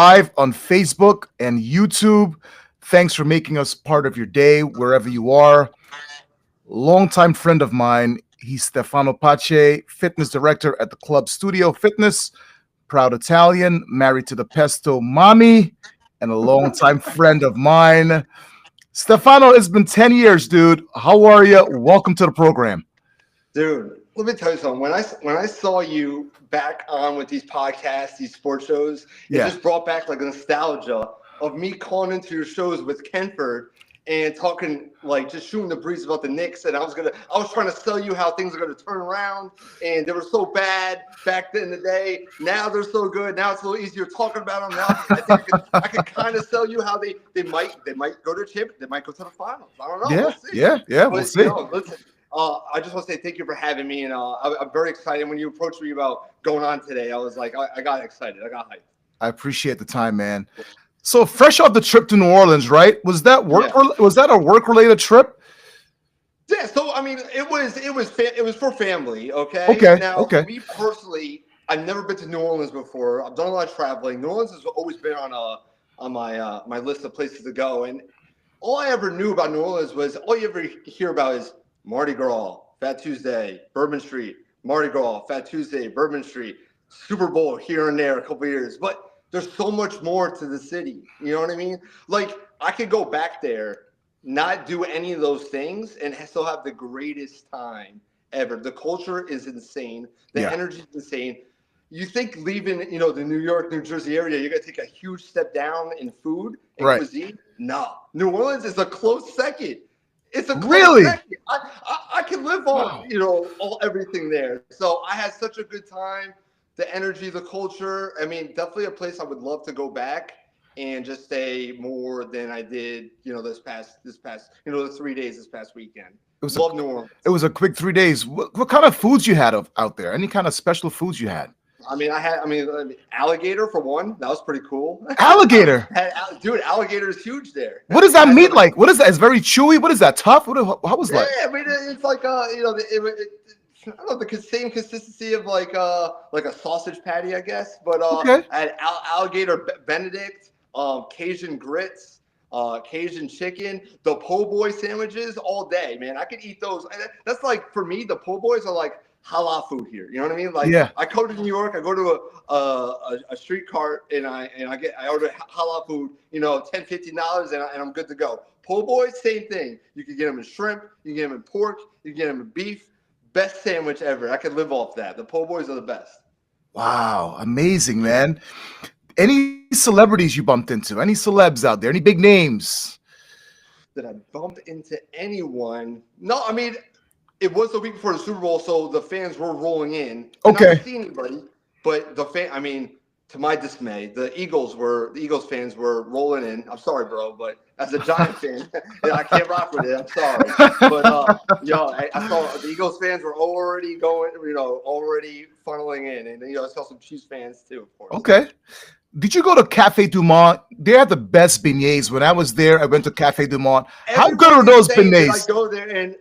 live on Facebook and YouTube. Thanks for making us part of your day wherever you are. Longtime friend of mine. He's Stefano Pace, fitness director at the Club Studio Fitness, proud Italian, married to the pesto mommy, and a longtime friend of mine. Stefano, it's been 10 years, dude. How are you? Welcome to the program. Dude, let me tell you something. When I saw you back on with these podcasts, these sports shows, it Yeah. just brought back like a nostalgia of me calling into your shows with Kenford and talking like just shooting the breeze about the Knicks. And I was trying to sell you how things are gonna turn around. And they were so bad back then in the day. Now they're so good. Now it's a little easier talking about them. Now I think I could kind of sell you how they might go to champ. They might go to the finals. I don't know. Yeah, We'll see. yeah, we'll But see. listen. I just want to say thank you for having me, and I'm very excited. When you approached me about going on today, I was like, I got excited. I got hyped. I appreciate the time, man. So fresh off the trip to New Orleans, right? Was that work? Yeah. Was that a work related trip? Yeah. So I mean, it was for family. Okay. Okay, Now, okay. me personally, I've never been to New Orleans before. I've done a lot of traveling. New Orleans has always been on my list of places to go, and all I ever knew about New Orleans was all you ever hear about is Mardi Gras, Fat Tuesday, Bourbon Street, Mardi Gras, Fat Tuesday, Bourbon Street, Super Bowl here and there a couple of years. But there's so much more to the city. You know what I mean? Like I could go back there, not do any of those things, and still have the greatest time ever. The culture is insane. The Yeah. energy is insane. You think leaving, the New York, New Jersey area, you're gonna take a huge step down in food and Right. cuisine? No, New Orleans is a close second. It's a close Really? second. I can live on, Wow. everything there. So I had such a good time. The energy, the culture. I mean, definitely a place I would love to go back and just stay more than I did, the 3 days this past weekend. It was a Love New Orleans. it was a quick 3 days. What kind of foods you had out there? Any kind of special foods you had? Alligator for one. That was pretty cool. Alligator. Dude, alligator is huge there. What is that I had meat some- like? What is that? It's very chewy. What is that? Tough? How was Yeah, like? I mean, it's like I don't know, the same consistency of like a sausage patty, I guess. But Okay. I had alligator Benedict, Cajun grits, Cajun chicken, the po' boy sandwiches all day, man. I could eat those. And that's like for me, the po' boys are like halal food here. You know what I mean? Like Yeah. I go to New York, I go to a street cart and I order halal food, $10, $15 and I'm good to go. Po' boys, same thing. You can get them in shrimp, you can get them in pork, you can get them in beef. Best sandwich ever. I could live off that. The po' boys are the best. Wow. Amazing, man. Any celebrities you bumped into? Any celebs out there? Any big names? Did I bump into anyone? No, I mean, it was the week before the Super Bowl, so the fans were rolling in. And I Okay. didn't see anybody, but to my dismay, the Eagles fans were rolling in. I'm sorry, bro, but as a Giant fan, I can't rock with it. I'm sorry, but I saw the Eagles fans were already going, already funneling in, and I saw some Chiefs fans too, of course. Okay. Did you go to Cafe Du Monde? They had the best beignets. When I was there, I went to Cafe Du Monde. How good are Everybody's those saying that beignets? I go there, and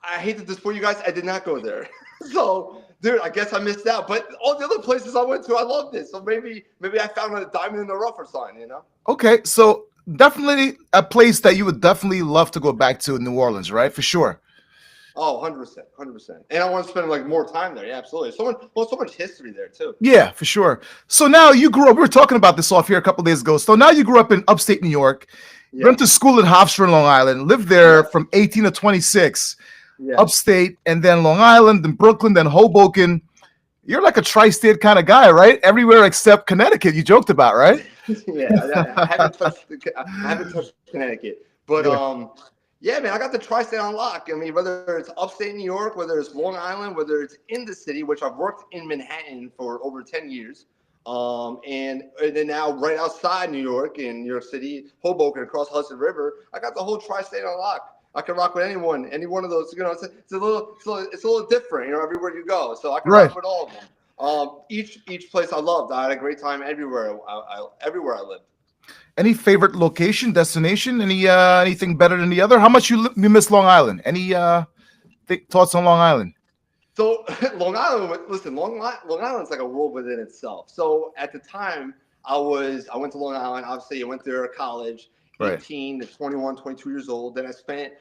I hate to disappoint you guys. I did not go there, so. Dude, I guess I missed out. But all the other places I went to, I loved it. So maybe I found a diamond in the rough or something, Okay, so definitely a place that you would definitely love to go back to in New Orleans, right? For sure. Oh, 100%, 100%. And I want to spend like more time there. Yeah, absolutely. So much history there too. Yeah, for sure. So now you grew up. We were talking about this off here a couple days ago. So now you grew up in upstate New York. Yeah. Went to school in Hofstra, Long Island. Lived there Yeah. from 18 to 26. Yeah. Upstate, and then Long Island, then Brooklyn, then Hoboken. You're like a tri-state kind of guy, right? Everywhere except Connecticut. You joked about, right? Yeah, I haven't touched Connecticut, but yeah, man, I got the tri-state on lock. I mean, whether it's upstate New York, whether it's Long Island, whether it's in the city, which I've worked in Manhattan for over 10 years, and then now right outside New York in New York City, Hoboken across Hudson River, I got the whole tri-state on lock. I can rock with any one of those. It's a little different, everywhere you go. So I can rock with all of them. Each place I loved. I had a great time everywhere. Everywhere I lived. Any favorite location, destination? Anything better than the other? How much you miss Long Island? Any thoughts on Long Island? So Long Island, listen, Long Island's like a world within itself. So at the time, I went to Long Island. Obviously, I went there to college, Right. 18 to 21, 22 years old. Then I spent,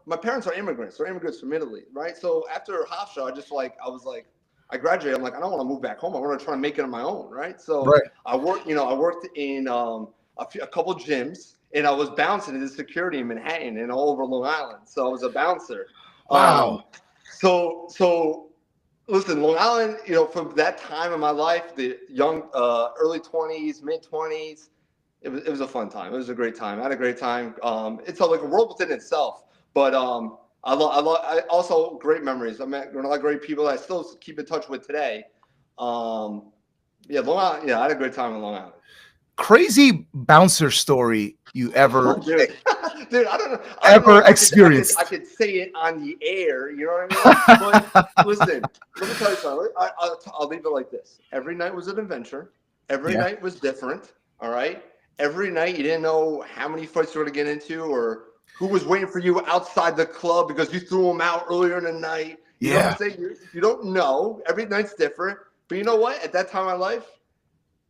my parents are immigrants. They're immigrants from Italy, right? So after Hofstra, I graduated. I'm like, I don't want to move back home. I want to try to make it on my own, right? So Right. I worked in a couple gyms, and I was bouncing into security in Manhattan and all over Long Island. So I was a bouncer. Wow. So listen, Long Island, from that time in my life, the young, early 20s, mid 20s, it was a fun time. It was a great time. I had a great time. It's like a world within itself. But I also great memories. I met a lot of great people that I still keep in touch with today. Long Island. Yeah, I had a great time in Long Island. Crazy bouncer story you ever Dude, I don't know. ever experienced. I could say it on the air. You know what I mean? But listen, let me tell you something. I'll leave it like this. Every night was an adventure. Every night was different. All right. Every night you didn't know how many fights you were going to get into or who was waiting for you outside the club because you threw them out earlier in the night. You know what I'm saying? You don't know. Every night's different. But you know what? At that time in my life,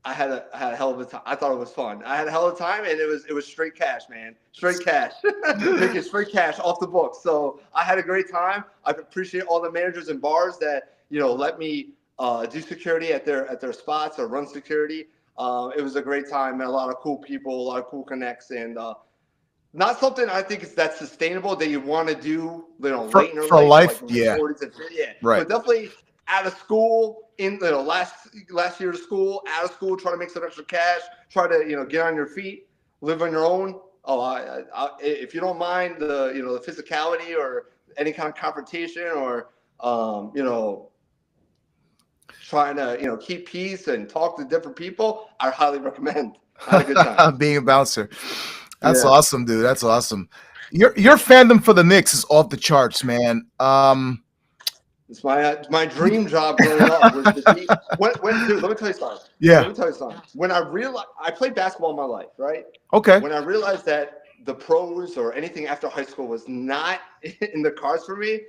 I had a hell of a time. I thought it was fun. I had a hell of a time, and it was straight cash, man. Straight cash. Making straight cash off the books. So I had a great time. I appreciate all the managers and bars that let me do security at their spots or run security. It was a great time and a lot of cool people, a lot of cool connects, and not something I think is that sustainable that you want to do, late in your for life. Like Yeah. 40s and 50s. Yeah. Right. But definitely out of school, in last year of school, out of school, try to make some extra cash, try to get on your feet, live on your own. If you don't mind the physicality or any kind of confrontation or trying to keep peace and talk to different people, I highly recommend. I had a good time. Being a bouncer. That's awesome, dude. That's awesome. Your fandom for the Knicks is off the charts, man. It's my dream job growing up was to be. Dude, let me tell you something. Yeah. Let me tell you something. When I realized I played basketball in my life, right? Okay. When I realized that the pros or anything after high school was not in the cards for me,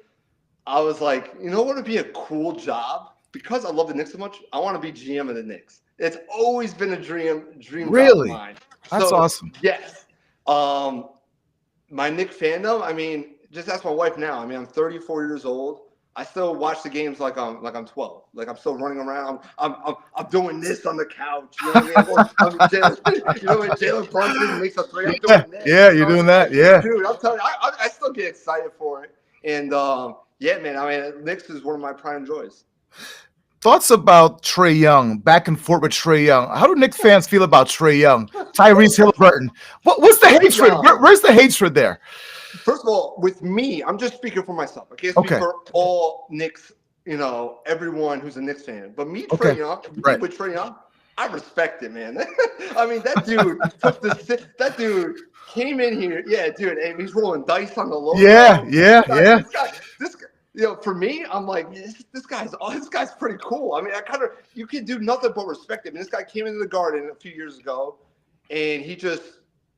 I was like, what would be a cool job? Because I love the Knicks so much, I want to be GM of the Knicks. It's always been a dream job of mine. That's awesome. Yes. My Knicks fandom, I mean, just ask my wife now. I mean, I'm 34 years old. I still watch the games like I'm 12. Like I'm still running around. I'm doing this on the couch. You know what I mean? When Jalen Brunson makes a three, I'm doing this. Yeah, you're doing that. Yeah, dude, I'm telling you, I still get excited for it. And man, I mean, Knicks is one of my prime joys. Thoughts about Trae Young, back and forth with Trae Young. How do Knicks fans feel about Trae Young, Tyrese Haliburton? What's the hatred? Where's the hatred there? First of all, with me, I'm just speaking for myself. I can't speak for all Knicks, everyone who's a Knicks fan. But me, Trae Young, with Trae Young, I respect it, man. I mean, that dude that dude came in here. Yeah, dude, and he's rolling dice on the low. Yeah. This guy, for me, I'm like, this guy's pretty cool. I mean, you can do nothing but respect him. And this guy came into the Garden a few years ago, and he just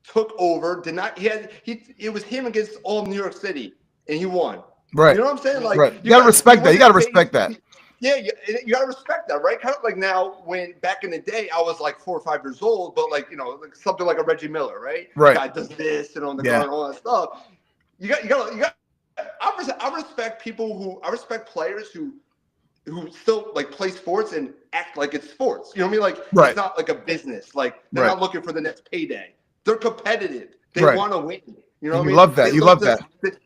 took over. It was him against all of New York City, and he won. Right. You know what I'm saying? Like, you gotta respect that. You gotta respect that. Yeah, you gotta respect that, right? Kind of like now, when back in the day, I was like 4 or 5 years old, but like something like a Reggie Miller, right? Right. The guy does this and on the guard and all that stuff. You got. I respect people I respect players who still like play sports and act like it's sports. You know what I mean? Like it's not like a business. Like they're not looking for the next payday. They're competitive. They want to win. You know what I mean? Love that. You love that.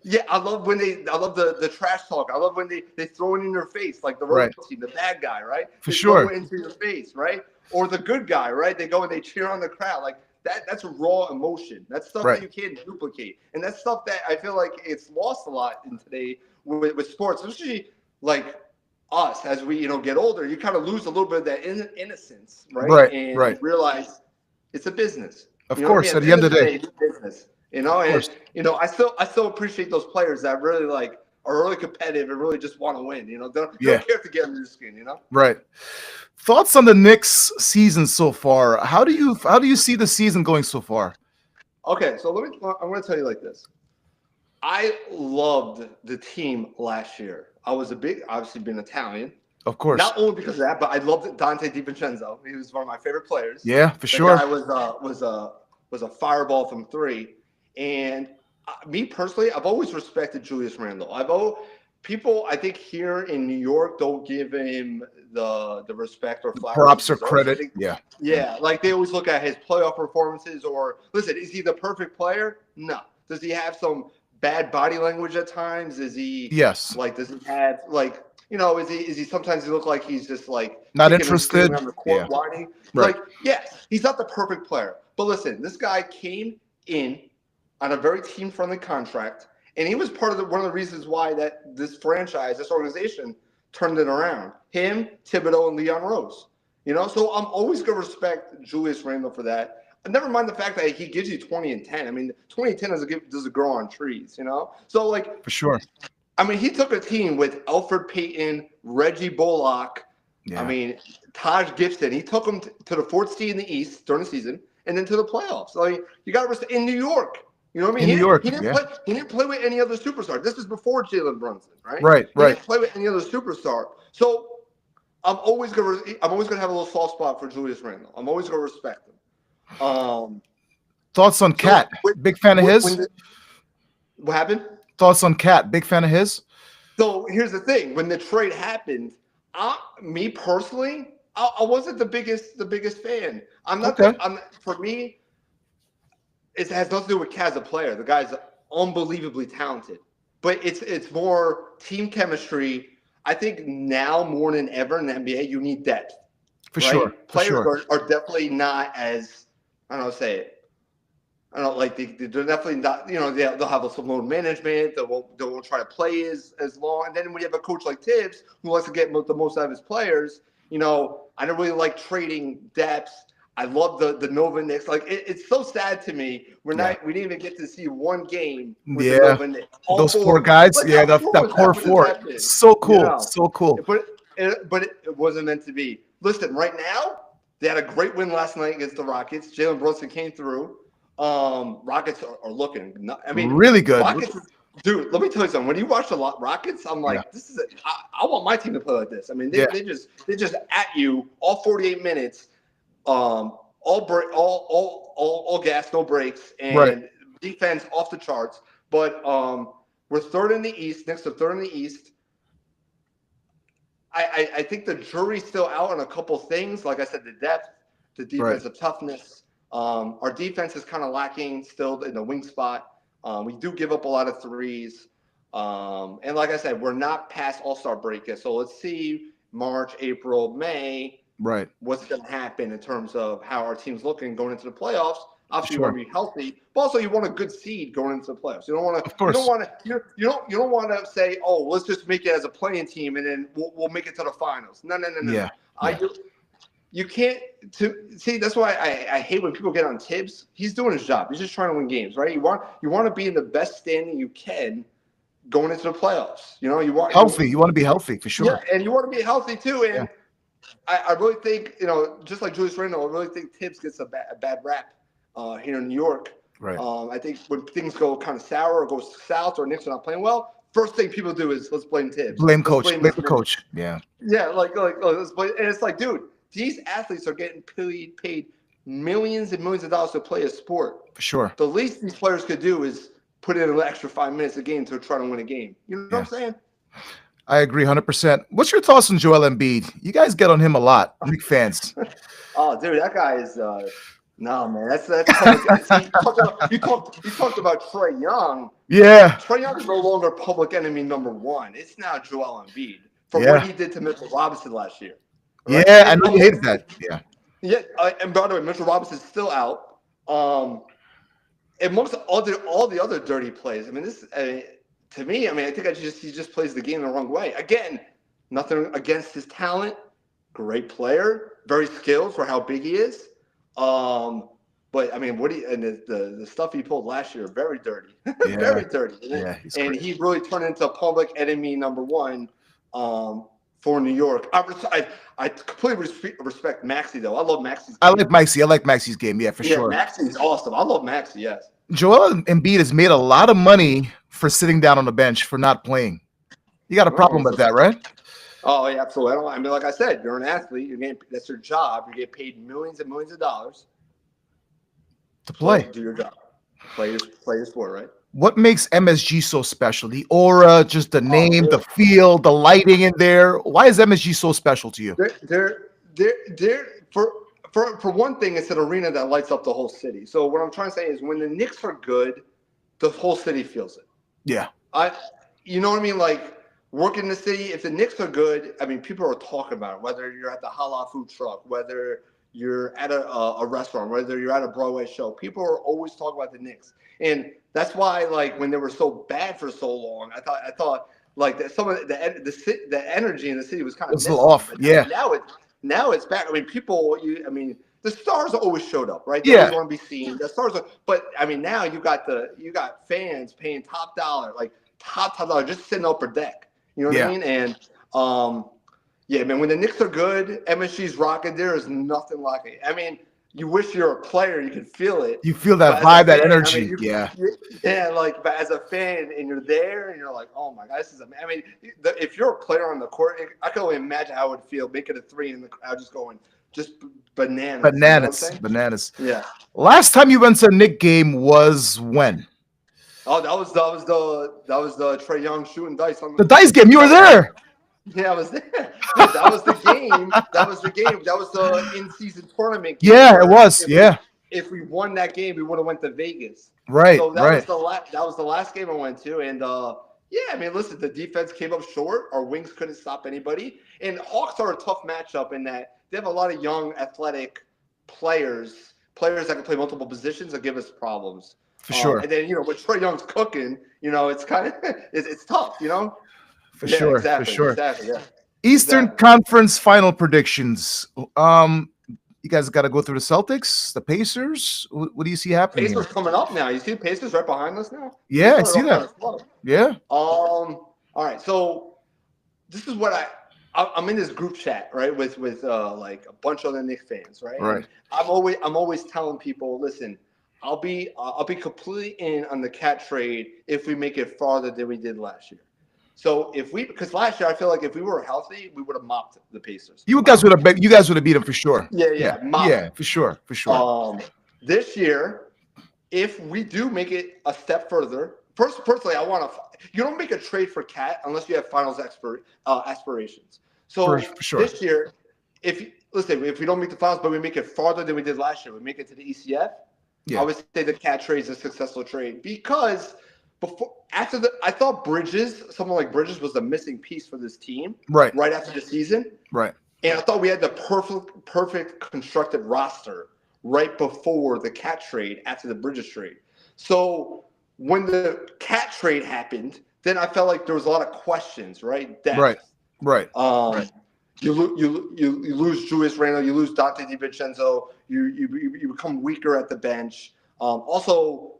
Yeah, I love the trash talk. I love when they throw it in your face, like the royalty, the bad guy, right? For sure. Throw it into your face, right? Or the good guy, right? They go and they cheer on the crowd. Like that's raw emotion. That's stuff that you can't duplicate. And that's stuff that I feel like it's lost a lot in today with sports, especially like us as we get older. You kind of lose a little bit of that innocence, right? And realize it's a business. Of course, at the end of the day, it's business. And I still appreciate those players that really are really competitive and really just want to win. They don't care to get under your skin. Right. Thoughts on the Knicks season so far? How do you see the season going so far? Okay, so I'm going to tell you like this. I loved the team last year. I was obviously being Italian. Of course. Not only because of that, but I loved Dante DiVincenzo. He was one of my favorite players. Yeah, for The sure. guy was a fireball from three. And me personally, I've always respected Julius Randle. People, I think, here in New York don't give him the respect or flowers. Props or credit. Yeah, like they always look at his playoff performances or listen, is he the perfect player? No. Does he have some bad body language at times? Is he Yes. like does he have like is he sometimes he look like he's just like Not kicking and interested. screaming on the court whining? Right. Like, yes, he's not the perfect player. But listen, this guy came in on a very team-friendly contract. And he was part of one of the reasons why that this franchise, this organization, turned it around. Him, Thibodeau, and Leon Rose. So I'm always going to respect Julius Randle for that. And never mind the fact that he gives you 20 and 10. I mean, 20 and 10 doesn't grow on trees, So, like, for sure. I mean, he took a team with Elfrid Payton, Reggie Bullock, Taj Gibson. He took them to the fourth seed in the East during the season and then to the playoffs. So, you got to respect in New York. You know what I mean? In New York, he didn't play with any other superstar. This is before Jalen Brunson, right? Right. He didn't play with any other superstar. So I'm always gonna have a little soft spot for Julius Randle. I'm always gonna respect him. Thoughts on Cat? Big fan of his. What happened? Thoughts on Cat? Big fan of his. So here's the thing: when the trade happened, me personally, I wasn't the biggest fan. I'm not. Okay. For me. It has nothing to do with Cat as a player. The guy's unbelievably talented, but it's more team chemistry. I think now more than ever in the NBA, you need depth. For right? sure. Players are definitely not as I don't know say it. I don't like they're definitely not. They'll have some load management. They won't try to play as long. And then when you have a coach like Tibbs who likes to get the most out of his players, I don't really like trading depth. I love the Nova Knicks. Like it's so sad to me. We didn't even get to see one game with the Nova Knicks. Those four guys. Like, the core four. So cool. So cool. But it wasn't meant to be. Listen, right now they had a great win last night against the Rockets. Jalen Brunson came through. Rockets are looking. I mean, really good. Rockets, dude, let me tell you something. When you watch the Rockets, I'm like, this is. I want my team to play like this. I mean, they just at you all 48 minutes. All gas, no breaks, and defense off the charts. But we're third in the East, next to third in the East. I think the jury's still out on a couple things. Like I said, the depth, the defensive toughness. Our defense is kind of lacking still in the wing spot. We do give up a lot of threes. And like I said, we're not past All-Star break yet. So let's see March, April, May. Right. What's going to happen in terms of how our team's looking going into the playoffs? Obviously, you want to be healthy, but also you want a good seed going into the playoffs. You don't want to. You don't want to say, "Oh, let's just make it as a playing team and then we'll make it to the finals." No. Yeah. You can't. See, that's why I hate when people get on Tibbs. He's doing his job. He's just trying to win games, right? You want to be in the best standing you can going into the playoffs. You want healthy. You want to be healthy for sure. Yeah, and you want to be healthy too. And I really think, just like Julius Randle, I really think Tibbs gets a bad rap here in New York. Right. I think when things go kind of sour or go south or Knicks are not playing well, first thing people do is let's blame Tibbs. Blame the coach. Yeah. Yeah, like let's blame, and it's like, dude, these athletes are getting paid millions and millions of dollars to play a sport. For sure. The least these players could do is put in an extra 5 minutes a game to try to win a game. You know what I'm saying? I agree 100%. What's your thoughts on Joel Embiid? You guys get on him a lot. Big fans. Oh, dude, that guy is no, man. That's you talked about Trae Young. Yeah. Trae Young is no longer public enemy number one. It's now Joel Embiid for what he did to Mitchell Robinson last year. Right? Yeah, I know you hated that. Yeah. Yeah, and by the way, Mitchell Robinson's still out. Amongst all the other dirty plays, I mean, this to me, I mean, I think he just plays the game the wrong way. Again, nothing against his talent. Great player, very skilled for how big he is. But I mean, the stuff he pulled last year, very dirty, very dirty. Yeah, and he really turned into public enemy number one for New York. I completely respect Maxey though. I love Maxey's game. I like Maxey's game. Yeah, for sure. Maxey's awesome. I love Maxey. Yes. Joel Embiid has made a lot of money for sitting down on the bench for not playing. You got a problem with that, right? Oh, yeah, absolutely. I mean, like I said, you're an athlete. You're getting that's your job. You get paid millions and millions of dollars To to play. do your job, play your sport, right? What makes MSG so special? The aura, just the Oh, name, the feel, the lighting in there. Why is MSG so special to you? they're for one thing, it's an arena that lights up the whole city. So what I'm trying to say is, when the Knicks are good, the whole city feels it. Yeah. I, you know what I mean? Like, working in the city, if the Knicks are good, I mean, people are talking about it. Whether you're at the halal food truck, whether you're at a restaurant, whether you're at a Broadway show, people are always talking about the Knicks, and that's why, like, when they were so bad for so long, I thought like that some of the energy in the city was kind of It's a little missing. off. But Yeah. now it's back. I mean, I mean, the stars always showed up, right? They always Yeah. want to be seen. The stars are, but I mean, now you got fans paying top dollar, like top dollar, just sitting upper deck. You know what I Yeah. mean? And yeah, man, when the Knicks are good, MSG's rocking. There is nothing like it. I mean, you wish you're a player, you could feel it. You feel that But as a vibe, that fan, I mean, energy. Yeah. yeah, like, but as a fan, and you're there, and you're like, oh my god, this is. I mean, if you're a player on the court, I can only imagine how it would feel making a three in the crowd, just going, just bananas. You know what I'm Bananas. saying? Bananas. Yeah. Last time you went to a Nick game was when? Oh, that was the Trey Young shooting dice on The dice game. You were there. Yeah, I was there. Yeah, that was the game. That was the game. That was the in-season tournament game Yeah, it where was. Yeah. if we won that game, we would have went to Vegas. Right. So Right. that was the last game I went to, and yeah, I mean, listen, the defense came up short. Our wings couldn't stop anybody, and Hawks are a tough matchup in that they have a lot of young, athletic players that can play multiple positions that give us problems. For sure. And then, when Trey Young's cooking, it's kind of it's tough. For Yeah, sure. exactly, For sure. exactly, yeah. Eastern Exactly. Conference final predictions. You guys got to go through the Celtics, the Pacers. What do you see happening Pacers here? coming up now. You see the Pacers right behind us now? Yeah, I They started see off that. kinda slow. Yeah. All right. So this is what I'm in this group chat, right, with like a bunch of other Knicks fans, right? Right. And I'm always telling people, listen, I'll be completely in on the Cat trade if we make it farther than we did last year. So because last year I feel like if we were healthy, we would have mopped the Pacers. You guys would have beat them for sure. Yeah, mopped Yeah, them. for sure. For sure. This year, if we do make it a step further, personally, you don't make a trade for Cat unless you have finals aspirations. So For sure. this year, if we don't make the finals, but we make it farther than we did last year, we make it to the ECF. Yeah. I would say the Cat trade is a successful trade because I thought someone like Bridges was the missing piece for this team. Right. Right after the season. Right. And I thought we had the perfect constructed roster right before the Cat trade, after the Bridges trade. So when the Cat trade happened, then I felt like there was a lot of questions, right? Depth. Right. You lose Julius Randle, you lose Dante DiVincenzo, you become weaker at the bench. Also,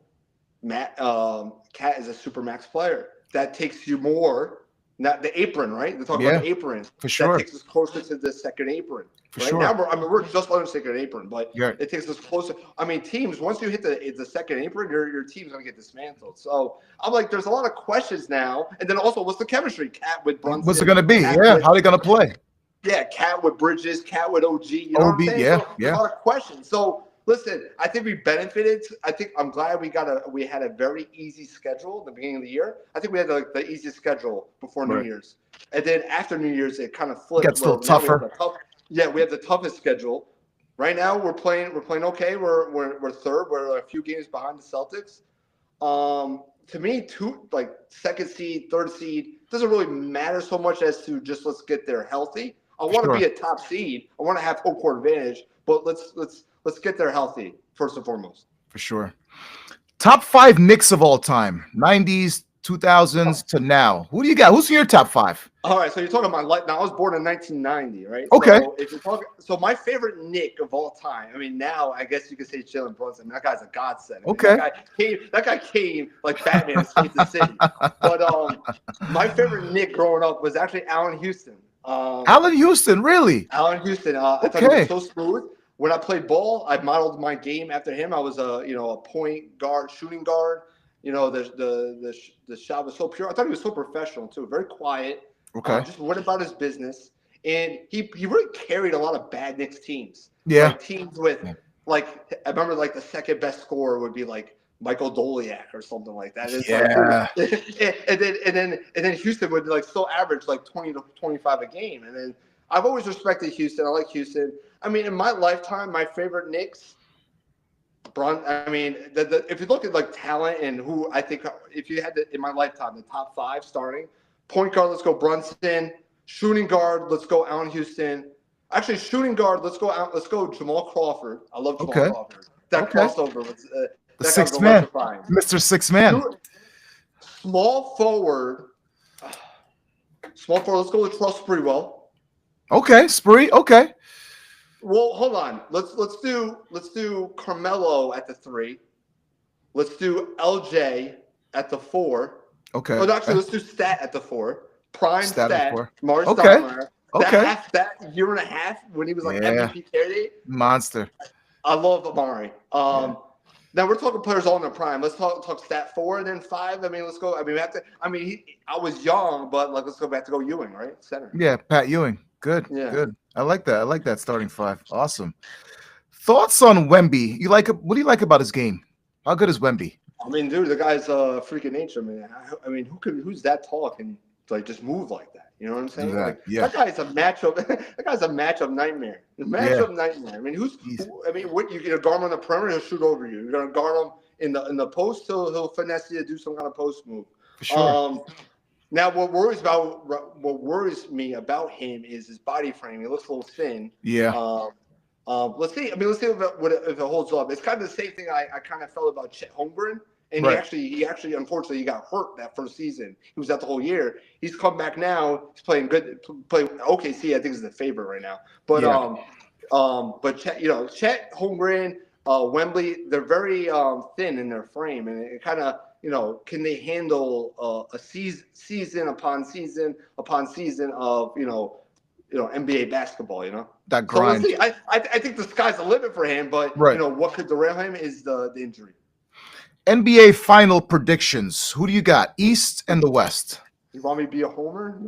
Cat is a super max player. That takes you more. Not the apron, right? They're talking about the apron. For sure. That takes us closer to the second apron. For right sure. now, we're just under the second apron, but Yeah. it takes us closer. I mean, teams, once you hit the second apron, your team's gonna get dismantled. So I'm like, there's a lot of questions now. And then also, what's the chemistry? Cat with Brunson. What's it gonna be? Cat Yeah. with- How are they gonna play? Yeah, Cat with Bridges, Cat with OG. You know what I'm saying? Yeah, So there's a lot of questions. So listen, I think we benefited. I'm glad we had a very easy schedule at the beginning of the year. I think we had the easiest schedule before New Right. Year's, and then after New Year's it kind of flipped. Gets a little where now tougher. we have the toughest schedule. Right now we're playing okay. We're third. We're a few games behind the Celtics. To me, second seed, third seed doesn't really matter so much as to just let's get there healthy. I want to be a top seed. I want to have home court advantage, but let's get there healthy first and foremost. For sure. Top 5 Knicks of all time, 90s, 2000s to now. Who do you got? Who's in your top 5? All right, so you're talking about now. I was born in 1990, right? Okay. So if you're talking, so my favorite Knick of all time. I mean, now I guess you could say Jalen Brunson. I mean, that guy's a godsend. Okay. That guy came like Batman escaped the city. But my favorite Knick growing up was actually Allen Houston. Allen Houston, really? Allen Houston. I thought he was so smooth. When I played ball, I modeled my game after him. I was a point guard, shooting guard. The shot was so pure. I thought he was so professional too. Very quiet. Okay. Just went about his business, and he really carried a lot of bad Knicks teams. Yeah. Like teams with like I remember like the second best scorer would be like Michael Doliak or something like that. It's Yeah. like, and then Houston would like still average like 20 to 25 a game. And then I've always respected Houston. I like Houston. I mean, in my lifetime, my favorite Knicks. I mean, if you look at like talent and who I think, if you had to, in my lifetime, the top 5 starting point guard, let's go Brunson. Shooting guard, let's go Allen Houston. Actually, shooting guard, let's go Jamal Crawford. I love Jamal Okay. Crawford. That Okay. crossover was The that guy was sixth man, electrifying. Mr. Six Man. Small forward. Small forward. Let's go with Russ Sprewell. Okay, Spree. Okay. Well, hold on. Let's do Carmelo at the 3. Let's do LJ at the 4. Okay. Oh, actually, let's do Stat at the 4. Prime Stat. Maurice Okay. Stoudemire. Okay. That year and a half when he was like Yeah. MVP candidate. Monster. I love Amari. Now we're talking players all in their prime. Let's talk Stat 4 and then 5. I mean, let's go. I mean, we have to. I mean, I was young, but like, let's go back to go Ewing, right? Center. Yeah, Pat Ewing. Good. Yeah. Good. I like that. I like that starting 5. Awesome. Thoughts on Wemby? What do you like about his game? How good is Wemby? I mean, dude, the guy's a freak of nature, man. I mean, who's that tall and like just move like that? You know what I'm saying? Like, that guy's a matchup. That guy's a matchup nightmare. Nightmare. I mean, what you gonna guard him on the perimeter? He'll shoot over you. You're gonna guard him in the post. He'll finesse you to do some kind of post move. For sure. Now, what worries me about him is his body frame. He looks a little thin. Yeah. Let's see. I mean, let's see if it holds up. It's kind of the same thing I kind of felt about Chet Holmgren. And he actually, unfortunately, he got hurt that first season. He was out the whole year. He's come back now. He's playing good. Playing OKC, I think, is the favorite right now. But but Chet, Chet Holmgren, Wembley, they're very thin in their frame, and it kind of, can they handle a season upon season upon season of NBA basketball? That grind. So I think the sky's the limit for him, but what could derail him is the injury. NBA final predictions. Who do you got? East and the West. You want me to be a homer?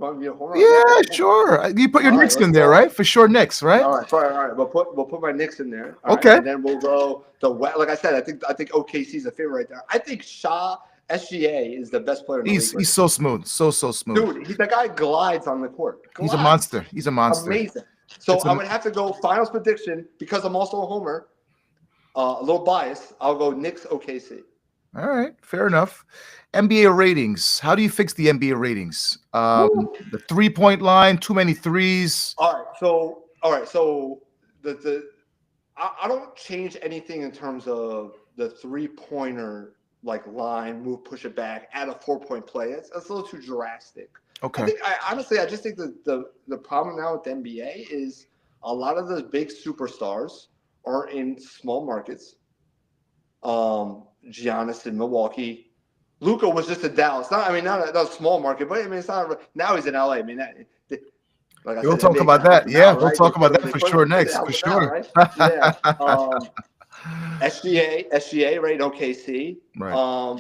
Yeah, sure. You put your Knicks in there, right? For sure, Knicks, right? All right. We'll put my Knicks in there. Okay. Right? And then we'll go the West. Like I said, I think OKC is a favorite right there. I think SGA is the best player in the league. He's so smooth, so smooth. Dude, the guy glides on the court. He's a monster. Amazing. So I'm gonna have to go finals prediction because I'm also a homer. A little biased. I'll go Knicks OKC. All right, fair enough. NBA ratings. How do you fix the NBA ratings? The 3-point line, too many threes. All right. So I don't change anything in terms of the 3-pointer like line, move, push it back, add a 4-point play. That's a little too drastic. Okay. I just think that the problem now with the NBA is a lot of the big superstars are in small markets. Giannis in Milwaukee. Luka was just in Dallas. Not a small market, but I mean, it's not. Now he's in LA. I mean, we'll talk about that. Yeah, we'll talk about that for sure next. For sure. Yeah. SGA, right? OKC. Right.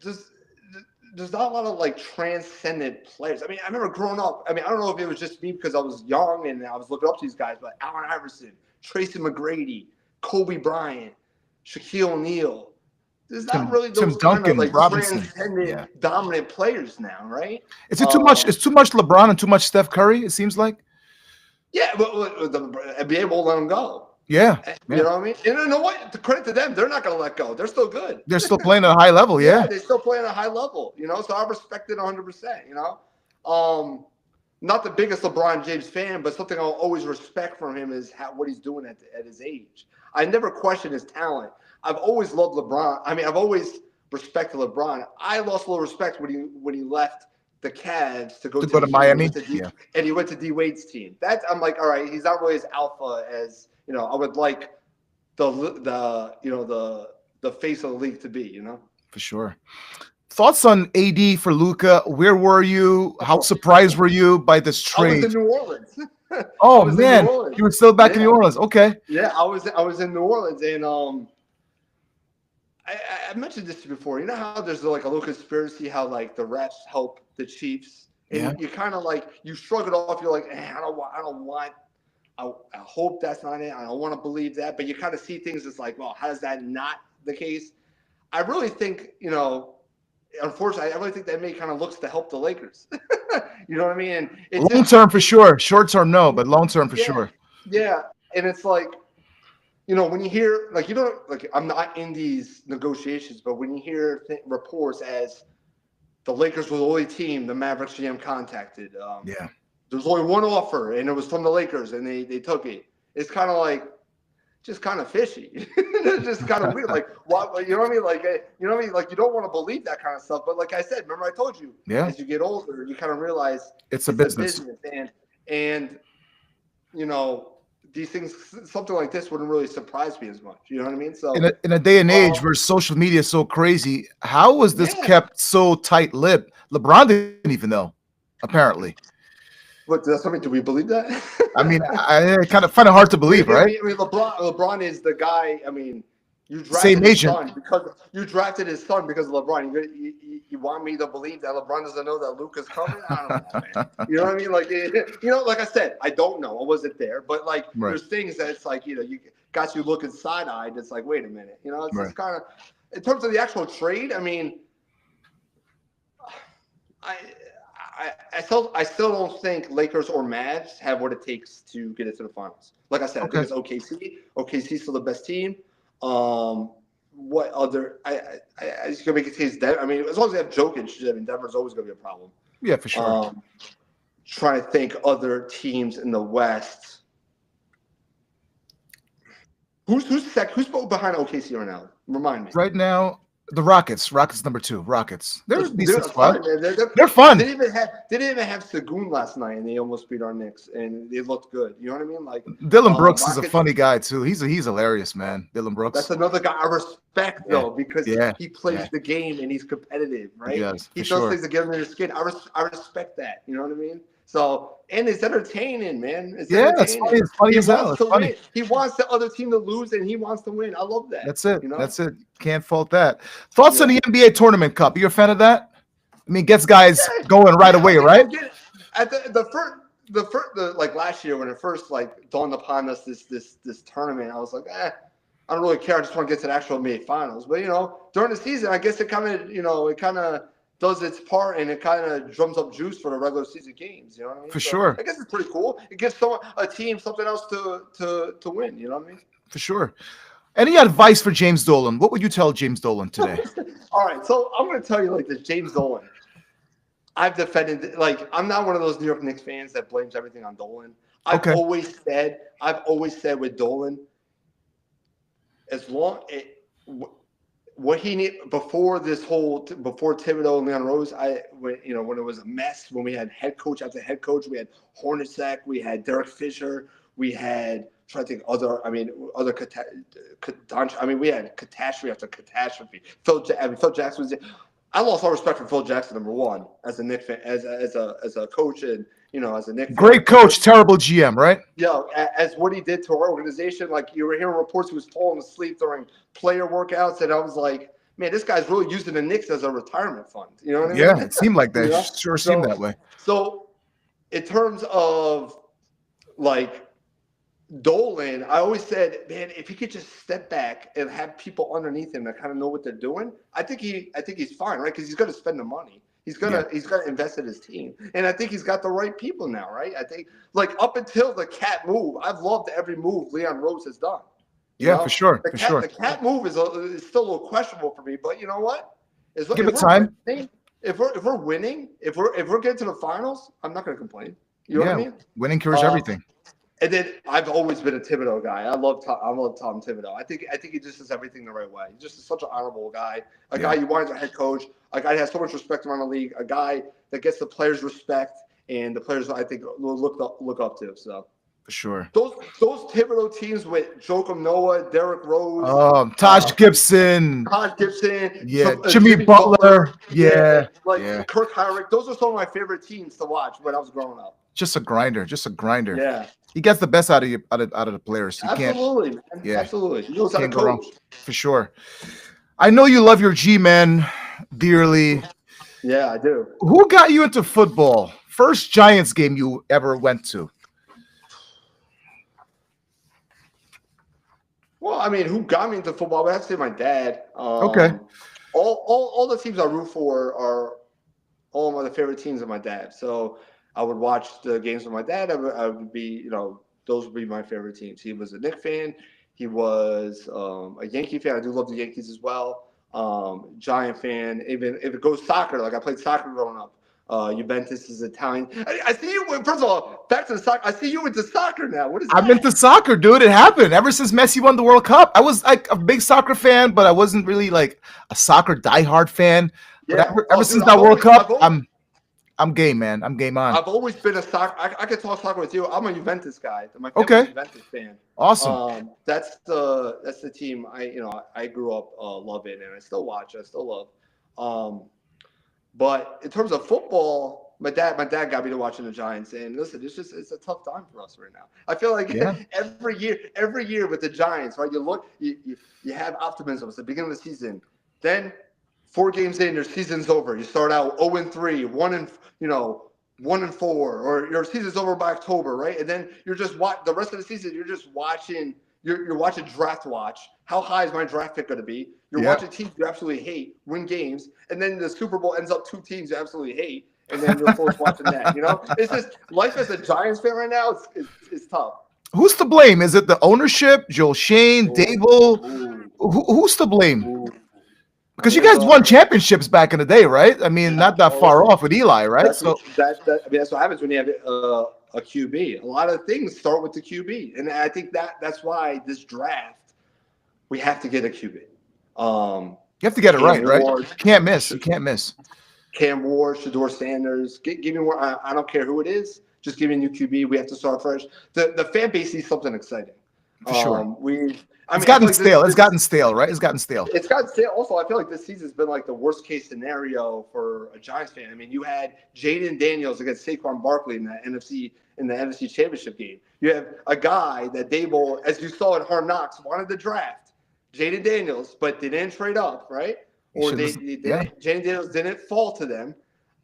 There's not a lot of like transcendent players. I mean, I remember growing up. I mean, I don't know if it was just me because I was young and I was looking up to these guys, but Allen Iverson, Tracy McGrady, Kobe Bryant, Shaquille O'Neal. There's not really those kind of like transcendent dominant players now, right? Is it too much? It's too much LeBron and too much Steph Curry, it seems like. Yeah, but the NBA won't let them go. Yeah. You know what I mean? And you know what? To credit to them, they're not going to let go. They're still good. They're still playing at a high level, yeah. They're still playing at a high level, So I respect it 100%, Not the biggest LeBron James fan, but something I'll always respect from him is what he's doing at his age. I never question his talent. I've always loved LeBron. I mean, I've always respected LeBron. I lost a little respect when he left the Cavs to go to Miami, and he went to D Wade's team. I'm like, all right, he's not really as alpha as I would like the face of the league to be. For sure. Thoughts on AD for Luka? Where were you? How surprised were you by this trade? I was in New Orleans. Oh man, you were still back in New Orleans. Okay. Yeah, I was in New Orleans, and I mentioned this before. You know how there's like a little conspiracy how like the refs help the Chiefs Yeah. and you kind of like you shrug it off. You're like, I don't want. I hope that's not it. I don't want to believe that, but you kind of see things as like, well, how is that not the case? I really think, unfortunately, I really think that kind of looks to help the Lakers. You know what I mean? And it's Long term for sure. Short term, no, but long term for yeah, sure. yeah. And it's like, when you hear like I'm not in these negotiations, but when you hear reports as the Lakers were the only team the Mavericks GM contacted, Yeah. there's only one offer, and it was from the Lakers, and they took it. It's kind of like, just kind of fishy. It's just kind of weird. Like, what? You know what I mean? Like, Like, you don't want to believe that kind of stuff. But like I said, remember I told you, as you get older, you kind of realize it's a business. And these things, something like this wouldn't really surprise me as much. You know what I mean? So in a day and age where social media is so crazy, how was this kept so tight-lipped? LeBron didn't even know, apparently. But do we believe that? I mean, I kind of find it hard to believe, right? I mean, LeBron is the guy. I mean, you drafted Same his agent. son because of LeBron. You want me to believe that LeBron doesn't know that Luka's coming? I don't know, man. You know what I mean? Like, like I said, I don't know. I wasn't there, but like, there's things that it's like, you got you looking side-eyed. It's like, wait a minute, it's kind of, in terms of the actual trade. I mean, I still don't think Lakers or Mavs have what it takes to get into the finals. Like I said, I think it's OKC. OKC's still the best team. What other? I just gonna make it case. I mean, as long as they have Jokic, I mean, Denver's always gonna be a problem. Yeah, for sure. Trying to think other teams in the West. Who's behind OKC right now? Remind me. Right now, the Rockets. Rockets number 2. Rockets. They're a decent squad. squad. They're fun. They didn't even have Sagoon last night, and they almost beat our Knicks, and they looked good. You know what I mean? Like, Dylan Brooks is a funny guy too. He's hilarious, man. Dylan Brooks. That's another guy I respect though, because he plays the game and he's competitive, right? He does things to get under his skin. I respect that. You know what I mean? So, and it's entertaining, man. It's entertaining. It's funny as hell. It's funny. He wants the other team to lose, and he wants to win. I love that. That's it. That's it. Can't fault that. Thoughts on the NBA Tournament Cup? You a fan of that? I mean, gets guys going right away, right? At the first like last year when it first like dawned upon us this tournament, I was like, I don't really care. I just want to get to the actual NBA Finals. But during the season, I guess it kind of does its part, and it kind of drums up juice for the regular season games. You know what I mean? For sure. I guess it's pretty cool. It gives a team something else to win. You know what I mean? For sure. Any advice for James Dolan? What would you tell James Dolan today? All right, so I'm going to tell you like this, James Dolan. I've defended, like, I'm not one of those New York Knicks fans that blames everything on Dolan. I've always said with Dolan, as long what he need before Thibodeau and Leon Rose, when it was a mess, when we had head coach after head coach, we had Hornacek, we had Derek Fisher, we had we had catastrophe after catastrophe. Phil Jackson was. I lost all respect for Phil Jackson, number one, as a Knicks fan, as a coach, and as a Knicks. Great coach, terrible GM, right? Yeah, as what he did to our organization. Like, you were hearing reports he was falling asleep during player workouts, and I was like, man, this guy's really using the Knicks as a retirement fund. You know what I mean? Yeah, it seemed like that. It sure seemed that way. So, in terms of like Dolan, I always said, man, if he could just step back and have people underneath him that kind of know what they're doing, I think he's fine, right? Because he's going to spend the money. He's gonna invest in his team, and I think he's got the right people now, right? I think like up until the cat move, I've loved every move Leon Rose has done. For sure. The cat move is still a little questionable for me, but you know what? Give it time. If we're winning, if we're getting to the finals, I'm not going to complain. You know what I mean? Winning cures everything. And then I've always been a Thibodeau guy. I love Tom Thibodeau. I think he just does everything the right way. He's just such an honorable guy. A guy you want as a head coach. A guy that has so much respect around the league. A guy that gets the players' respect, and the players I think look up to. So for sure. Those Thibodeau teams with Joakim Noah, Derrick Rose, Taj Gibson. Yeah, Jimmy Butler. Kirk Hinrich. Those are some of my favorite teams to watch when I was growing up. Just a grinder. Yeah. He gets the best out of the players. Absolutely, man. Yeah. Absolutely. He knows how to coach. For sure. I know you love your G-man dearly. Yeah, I do. Who got you into football? First Giants game you ever went to? Well, I mean, who got me into football? I would have to say my dad. Okay. All the teams I root for are all my favorite teams of my dad. So I would watch the games with my dad. I would be, those would be my favorite teams. He was a Knicks fan. He was a Yankee fan. I do love the Yankees as well. Giant fan. Even if it goes soccer, like I played soccer growing up. Juventus is Italian. I see you. First of all, back to the soccer. I see you into soccer now. What is I'm that? into soccer, dude. It happened ever since Messi won the World Cup. I was like a big soccer fan, but I wasn't really like a soccer diehard fan. But Yeah. ever Dude, since that World Cup, I've always, I'm game, man. I'm game on. I've always been a soccer. I could talk soccer with you. I'm a Juventus guy. My family's Okay. a Juventus fan. Awesome. That's the team I grew up loving, and I still watch. I still love. But in terms of football, my dad got me to watching the Giants. And listen, it's a tough time for us right now. I feel like every year with the Giants, right? You have optimism. It's the beginning of the season. Then 4 games in, your season's over. You start out 0-3, 1-4, or your season's over by October, right? And then you're just the rest of the season. You're just watching. You're watching draft watch. How high is my draft pick going to be? You're watching teams you absolutely hate win games, and then the Super Bowl ends up 2 teams you absolutely hate, and then you're forced watching that. It's just life as a Giants fan right now. It's tough. Who's to blame? Is it the ownership, Joel Shane, Dable? Who's to blame? Because you guys won championships back in the day, right? I mean, not that far off with Eli, right? That's what happens when you have a QB. A lot of things start with the QB, and I think that's why this draft we have to get a QB. You have to get it right? You can't miss. You can't miss. Cam Ward, Shedeur Sanders. Give me more. I don't care who it is. Just give me a new QB. We have to start fresh. The fan base needs something exciting. For sure. It's gotten stale. It's gotten stale, right? It's gotten stale. It's gotten stale. Also, I feel like this season's been like the worst case scenario for a Giants fan. I mean, you had Jaden Daniels against Saquon Barkley in the NFC Championship game. You have a guy that Dable, as you saw in Hard Knocks, wanted to draft, Jaden Daniels, but they didn't trade up, right? Or Jaden Daniels didn't fall to them.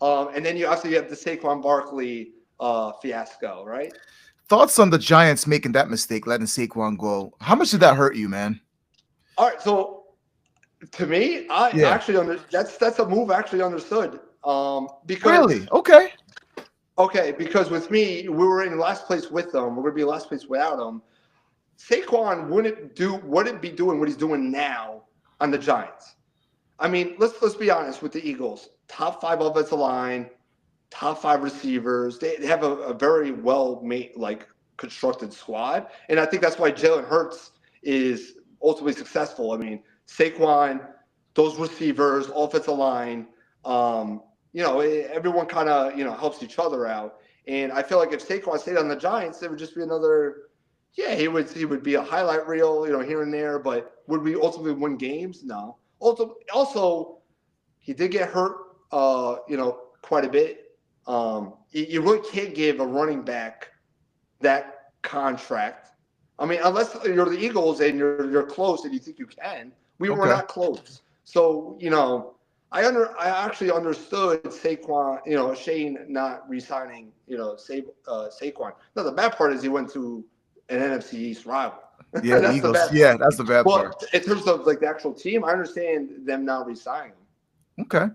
And then you have the Saquon Barkley fiasco, right? Thoughts on the Giants making that mistake, letting Saquon go? How much did that hurt you, man? All right, so to me, actually that's a move I actually understood. Because really? Okay, because with me, we were in last place with them. We're gonna be last place without them. Saquon wouldn't be doing what he's doing now on the Giants. I mean, let's be honest with the Eagles. Top 5 offensive line, top 5 receivers. They have a very well made, constructed squad, and I think that's why Jalen Hurts is ultimately successful. I mean, Saquon, those receivers, offensive line, everyone kind of helps each other out. And I feel like if Saquon stayed on the Giants, it would just be another. Yeah, he would be a highlight reel, here and there. But would we ultimately win games? No. Also, he did get hurt, quite a bit. You really can't give a running back that contract. I mean, unless you're the Eagles and you're close and you think you can. We were not close. So, I actually understood Saquon, Shane not re-signing, Saquon. Now, the bad part is he went to an NFC East rival. Yeah, the Eagles. That's the bad part. But in terms of the actual team, I understand them not re-signing him. Okay.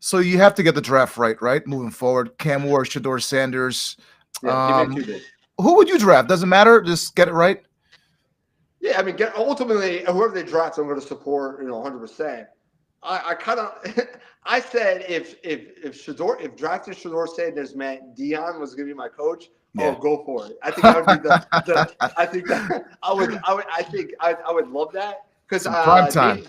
So you have to get the draft right? Moving forward. Cam Ward, Shedeur Sanders. Yeah, give me 2 days. Who would you draft? Doesn't matter. Just get it right. Yeah, I mean, ultimately, whoever they draft, I'm going to support, 100%. I kind of, I said if drafting Shedeur Sanders meant Dion was going to be my coach, go for it. I think that would be I think that I would love that because prime time.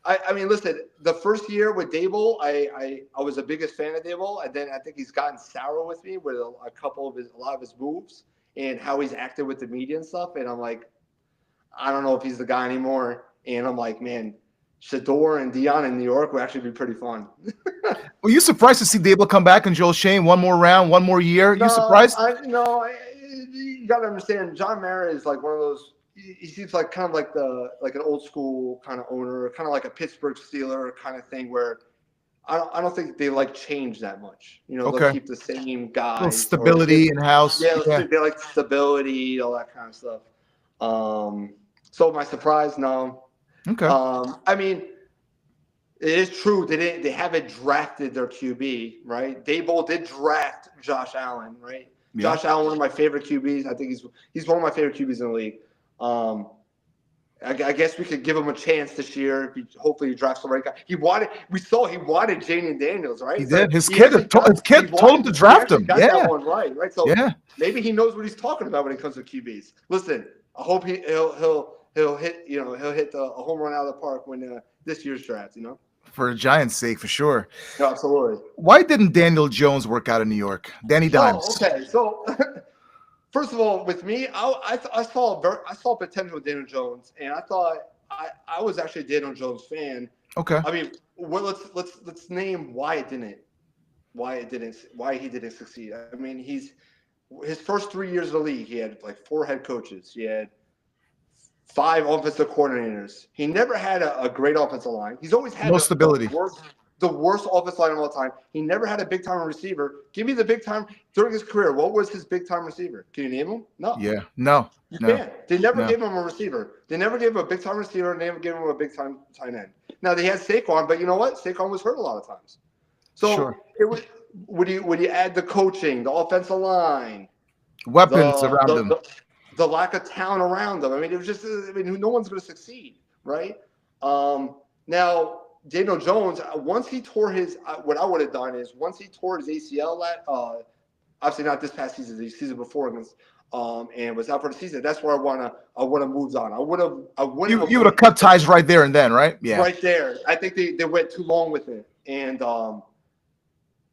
I mean, listen, the first year with Dable, I was the biggest fan of Dable, and then I think he's gotten sour with me with a lot of his moves and how he's acted with the media and stuff. And I'm like, I don't know if he's the guy anymore. And I'm like, man, Shedeur and Dion in New York would actually be pretty fun. Were you surprised to see Dable come back and Joel Shane one more round, one more year? You surprised? You got to understand, John Mara is like one of those. He seems like kind of like an old school kind of owner, kind of like a Pittsburgh Steeler kind of thing, where I don't think they like change that much. You know, they'll Okay. keep the same A little guys or stability in house. yeah, Yeah. they like stability, all that kind of stuff. So my surprise, no. Okay. I mean, it is true they haven't drafted their QB, right? Dable did draft Josh Allen, right? Yeah. Josh Allen, one of my favorite QBs. I think he's one of my favorite QBs in the league. I guess we could give him a chance this year. Hopefully, he drafts the right guy. We saw he wanted Jaden Daniels, right? He So did. His he kid, actually his kid told him to he draft actually him. got Yeah. that one right? So Yeah. maybe he knows what he's talking about when it comes to QBs. Listen, I hope he'll hit a home run out of the park when this year's draft. You know, For the Giants' sake, for sure. no, absolutely. Why didn't Daniel Jones work out in New York? Danny Dimes. Oh, okay. So first of all, with me, I saw potential with Daniel Jones, and I thought I was actually a Daniel Jones fan. Okay. I mean, let's name why he didn't succeed. I mean, his first 3 years of the league, he had like 4 head coaches. He had 5 offensive coordinators. He never had a great offensive line. He's always had No stability. the worst offensive line of all time. He never had a big time receiver. Give me the big time during his career. What was his big time receiver? Can you name him? No. Yeah. No. You No. can't. They never No. gave him a receiver. They never gave him a big time receiver, and they never gave him a big time tight end. Now they had Saquon, but you know what? Saquon was hurt a lot of times. So Sure. it was would you add the coaching, the offensive line, Weapons around him. the lack of talent around them. I mean, it was just no one's going to succeed, right? Now Daniel Jones, once he tore what I would have done is once he tore his ACL, obviously not this past season, the season before against, and was out for the season. That's where I would have moved on. You would have cut ties right there and then, right? Yeah. Right there. I think they went too long with it, and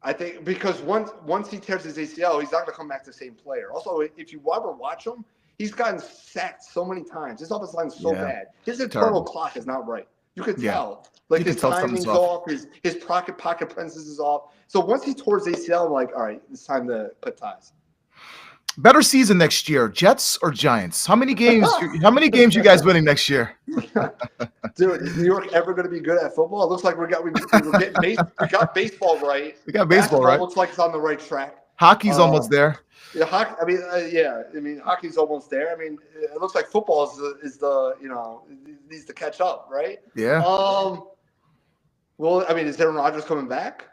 I think because once he tears his ACL, he's not going to come back the same player. Also, if you ever watch him, he's gotten sacked so many times. His offensive line is so bad. His internal clock is not right. You can tell. Like his timing's off. His pocket presence is off. So once he tore his ACL, I'm like, all right, it's time to put ties. Better season next year, Jets or Giants? How many games? You guys winning next year? Dude, is New York ever going to be good at football? It looks like we got baseball right. We got baseball right. Looks like it's on the right track. Hockey's almost there. Yeah, hockey's almost there. I mean, it looks like football is needs to catch up, right? Yeah. Well, I mean, is Aaron Rodgers coming back?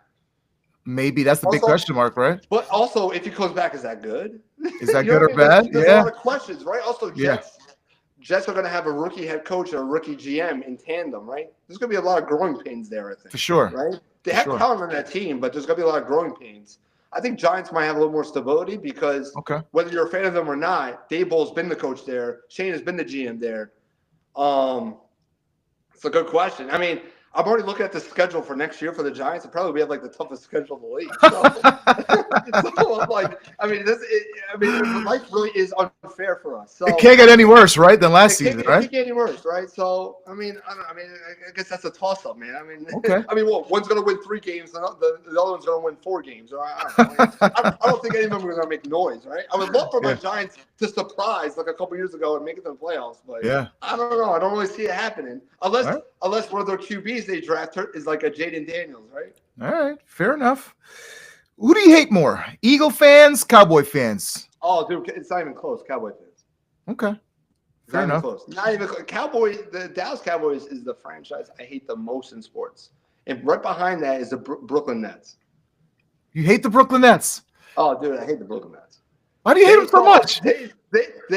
Maybe that's the big question mark, right? But also, if he comes back, is that good? Is that good or bad? There's a lot of questions, right? Also, Jets are going to have a rookie head coach and a rookie GM in tandem, right? There's going to be a lot of growing pains there, I think. For sure. Right? They have talent on that team, but there's going to be a lot of growing pains. I think Giants might have a little more stability because whether you're a fan of them or not, Dable's been the coach there. Shane has been the GM there. It's a good question. I mean, I'm already looking at the schedule for next year for the Giants. It'll probably be like the toughest schedule in the league. So I'm like, life really is unfair for us. So it can't get any worse, right, than last season, right? It can't get any worse, right? So I guess that's a toss-up, man. Okay. One's going to win 3 games, and the other one's going to win 4 games. I don't know. I don't think any of them are going to make noise, right? I would love for my Giants to surprise like a couple years ago and make it to the playoffs, but I don't know. I don't really see it happening unless one of their QBs they draft is like a Jaden Daniels, right? All right, fair enough. Who do you hate more, Eagle fans, Cowboy fans? Oh, dude, it's not even close. Cowboy fans. Okay, fair enough. Not even close. The Dallas Cowboys is the franchise I hate the most in sports, and right behind that is the Brooklyn Nets. You hate the Brooklyn Nets? Oh, dude, I hate the Brooklyn Nets. Why do you hate them so much? They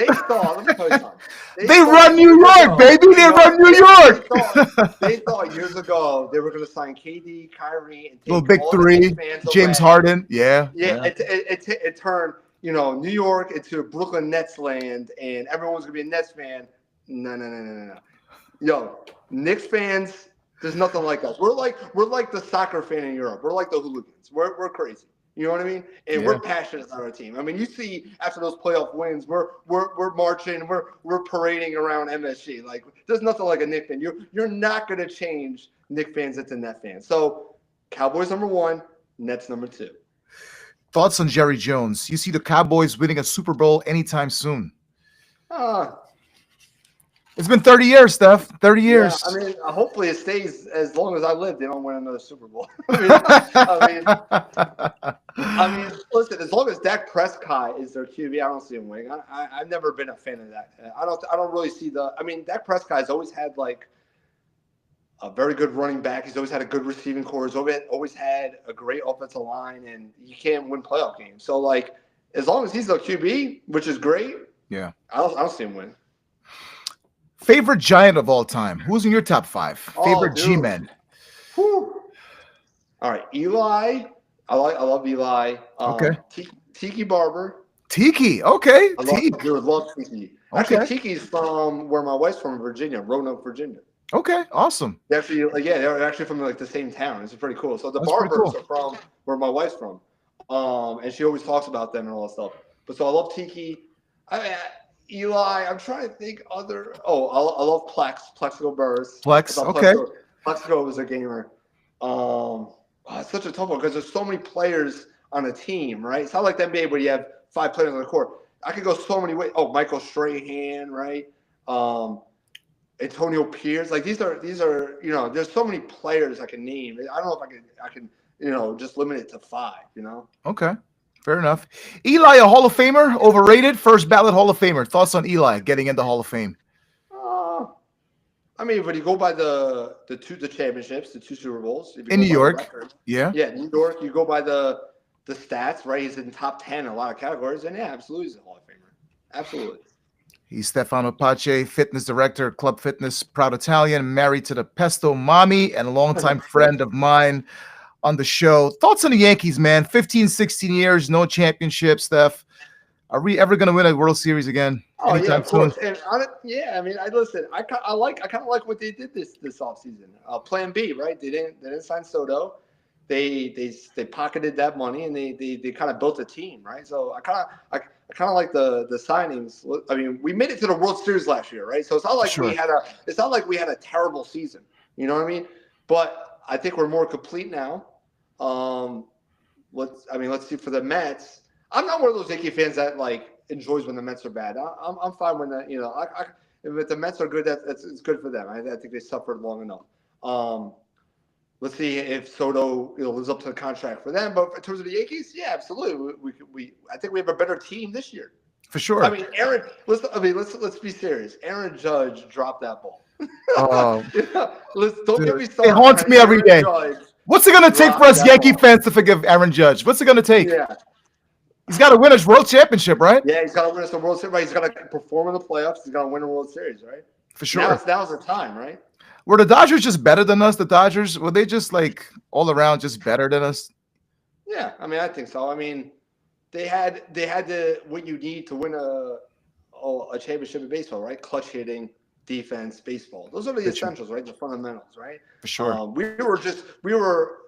thought. Let me tell you something. They run New York, baby. They run New York. They thought years ago they were going to sign KD, Kyrie, and little big 3, James Harden. Yeah. It turned New York into Brooklyn Nets land, and everyone's going to be a Nets fan. No. Yo, Knicks fans, there's nothing like us. We're like the soccer fan in Europe. We're like the hooligans. We're crazy. You know what I mean? And we're passionate about our team. I mean, you see after those playoff wins, we're marching, we're parading around MSG. Like, there's nothing like a Knicks fan. You're not going to change Knicks fans into Net fans. So, Cowboys number 1, Nets number 2. Thoughts on Jerry Jones? You see the Cowboys winning a Super Bowl anytime soon? It's been 30 years, Steph. 30 Yeah, years. I mean, hopefully it stays as long as I live. They don't win another Super Bowl. I mean, listen. As long as Dak Prescott is their QB, I don't see him winning. I've never been a fan of that. I don't really see the. I mean, Dak Prescott has always had like a very good running back. He's always had a good receiving core. He's always had a great offensive line, and you can't win playoff games. So like, as long as he's the QB, which is great, Yeah. I don't see him win. Favorite Giant of all time? Who's in your top 5? Oh, Favorite dude. G-Men? Whew. All right, Eli. I love Eli. Okay. Tiki Barber. Tiki. Okay. I love Tiki. Actually, Okay. Tiki's from where my wife's from, Virginia, Roanoke, Virginia. Okay. Awesome. They're actually from like the same town. It's pretty cool. So the That's pretty Barbers cool. are from where my wife's from, and she always talks about them and all that stuff. But so I love Tiki. Eli. I'm trying to think other. Oh, I love Plexico Burrs. Plex. I thought Okay. Plexico was a gamer. It's such a tough one because there's so many players on a team, right? It's not like the NBA where you have 5 players on the court. I could go so many ways. Oh, Michael Strahan, right? Antonio Pierce. Like these are there's so many players I can name. I don't know if I can just limit it to 5. Okay. Fair enough. Eli, a Hall of Famer, overrated, first ballot Hall of Famer. Thoughts on Eli getting into Hall of Fame? I mean, when you go by the championships, the 2 Super Bowls In New York. Yeah. New York. You go by the stats, right? He's in top 10 in a lot of categories, and yeah, absolutely, he's a Hall of Famer. Absolutely. He's Stefano Pace, fitness director, Club Fitness, proud Italian, married to the Pesto Mommy, and a longtime friend of mine on the show. Thoughts on the Yankees, man? 15, 16 years, no championship, Steph. Are we ever going to win a World Series again? Oh yeah, of soon? course. And I mean, I listen. I kind of like what they did this offseason. Plan B, right? They didn't sign Soto. They pocketed that money and they kind of built a team, right? So I kind of like the signings. I mean, we made it to the World Series last year, right? So it's not like we had a terrible season. You know what I mean? But I think we're more complete now. Let's see for the Mets. I'm not one of those Yankee fans that like enjoys when the Mets are bad. I'm fine when if the Mets are good, it's good for them. I think they suffered long enough. Let's see if Soto lives up to the contract for them. But in terms of the Yankees, yeah, absolutely. I think we have a better team this year. For sure. I mean, let's be serious. Aaron Judge dropped that ball. Don't get me started. It haunts me every day. What's it going to take for us Yankee fans to forgive Aaron Judge? What's it going to take? Yeah. He's got to win his World Championship, right? Yeah, he's got to win us a World Series. Right? He's got to perform in the playoffs. He's got to win a World Series, right? For sure. Now's the time, right? Were the Dodgers just better than us? The Dodgers, were they just like all around just better than us? Yeah, I mean, I think so. I mean, they had what you need to win a championship in baseball, right? Clutch hitting, defense, baseball. Those are the essentials, right? The fundamentals, right? For sure. We were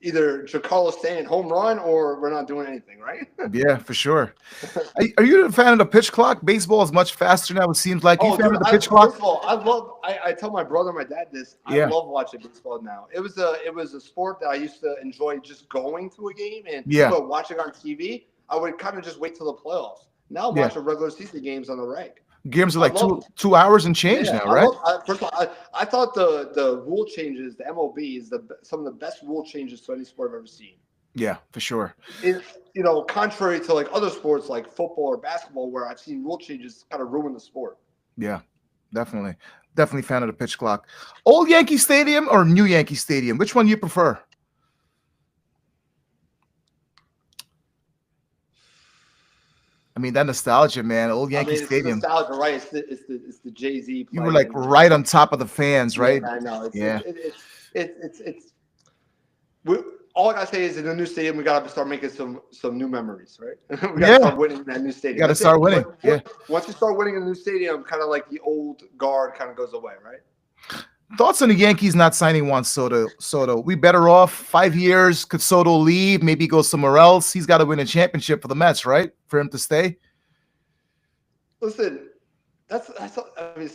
either Giancarlo Stanton home run or we're not doing anything, right? Yeah, for sure. Are you a fan of the pitch clock? Baseball is much faster now. It seems like you fan of the pitch clock. First of all, I tell my brother and my dad this. I love watching baseball now. It was a sport that I used to enjoy just going to a game and watching on TV. I would kind of just wait till the playoffs. Now I'm watching regular season games on the reg. Games are like 2 hours and change now, right? First of all, I thought the rule changes, the MLB is some of the best rule changes to any sport I've ever seen. Yeah, for sure. Contrary to like other sports like football or basketball, where I've seen rule changes kind of ruin the sport. Yeah, definitely fan of the pitch clock. Old Yankee Stadium or new Yankee Stadium? Which one you prefer? I mean, that nostalgia, man. Old Yankee Stadium. Nostalgia, right? It's the Jay-Z. You were like right on top of the fans, right? Yeah, I know. All I gotta say is in the new stadium, we gotta start making some new memories, right? We gotta start winning in that new stadium. You gotta start winning. Once you start winning in a new stadium, kind of like the old guard kind of goes away, right? Thoughts on the Yankees not signing Juan Soto? We better off 5 years. Could Soto leave? Maybe go somewhere else. He's got to win a championship for the Mets, right? For him to stay. Listen, that's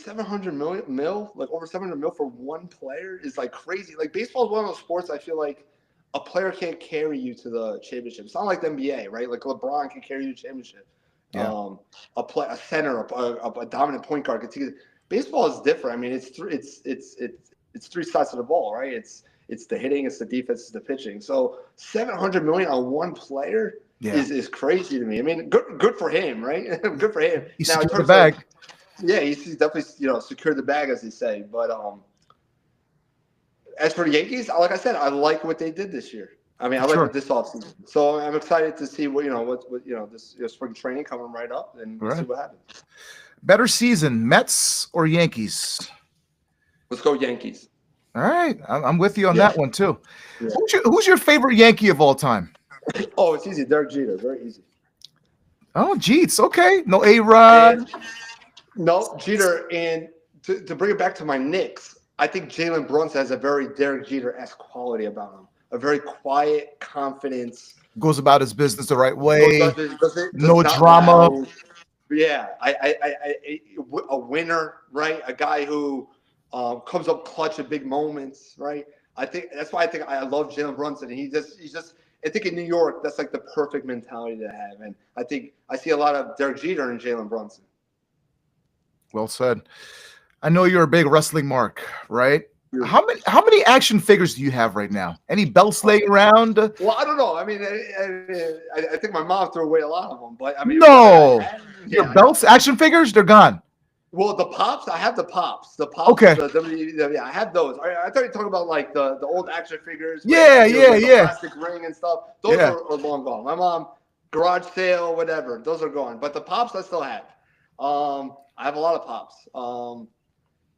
700 mil, like over 700 mil for one player is like crazy. Like baseball is one of those sports I feel like a player can't carry you to the championship. It's not like the NBA, right? Like LeBron can carry you to the championship. Yeah. A center, a dominant point guard can take it. baseball is different. I mean, it's three sides of the ball, right? It's the hitting, it's the defense, it's the pitching. So $700 million on one player is crazy to me. I mean, good for him, right? Good for him. He Now in secured the terms bag. of, yeah, he's definitely secured the bag, as they say. But as for the Yankees, like I said, I like what they did this year. I mean, I like what this offseason. So I'm excited to see what this spring training coming right up, and we'll see what happens. Better season, Mets or Yankees? Let's go Yankees. All right, I'm with you on that one too. Yeah. Who's your favorite Yankee of all time? Oh, it's easy. Derek Jeter, very easy. Oh, Jeets, okay. No A-Rod. No, Jeter. And to bring it back to my Knicks, I think Jalen Brunson has a very Derek Jeter-esque quality about him. A very quiet confidence. Goes about his business the right way. No drama. Loud. Yeah, a winner, right? A guy who comes up clutch at big moments, right? I think that's why I love Jalen Brunson. And he's just. I think in New York, that's like the perfect mentality to have, and I think I see a lot of Derek Jeter and Jalen Brunson. Well said. I know you're a big wrestling mark, right? How many action figures do you have right now? Any belts laying around? Well, I don't know. I mean, I think my mom threw away a lot of them, but I mean, your belts, action figures, they're gone. Well, the pops, I have the pops. The pops. Okay. I have those. I thought you were talking about like the old action figures. Yeah. Plastic ring and stuff. Those are long gone. My mom, garage sale, whatever. Those are gone. But the pops I still have. I have a lot of pops.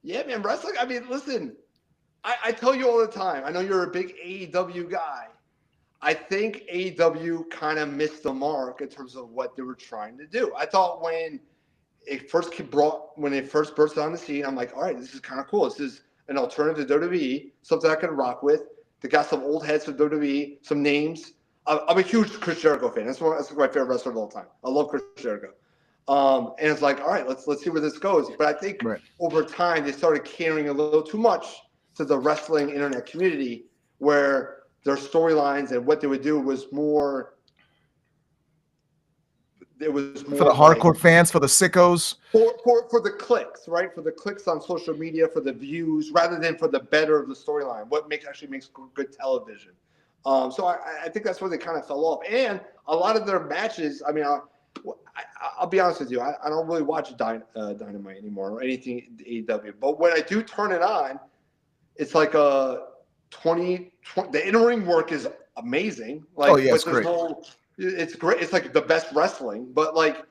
Yeah, man, wrestling. I mean, listen, I tell you all the time. I know you're a big AEW guy. I think AEW kind of missed the mark in terms of what they were trying to do. I thought when they first burst on the scene, I'm like, all right, this is kind of cool. This is an alternative to WWE, something I can rock with. They got some old heads from WWE, some names. I'm a huge Chris Jericho fan. That's my favorite wrestler of all time. I love Chris Jericho. And it's like, all right, let's see where this goes. But I think over time they started catering a little too much to the wrestling internet community, where their storylines and what they would do was more. It was more for the hardcore fans, for the sickos, for the clicks, right? For the clicks on social media, for the views, rather than for the better of the storyline. What actually makes good television. So I think that's where they kind of fell off. And a lot of their matches. I mean, I'll be honest with you. I don't really watch Dynamite anymore or anything AEW. But when I do turn it on, it's like a 20. The in-ring work is amazing. Like, it's great. It's great. It's like the best wrestling, but like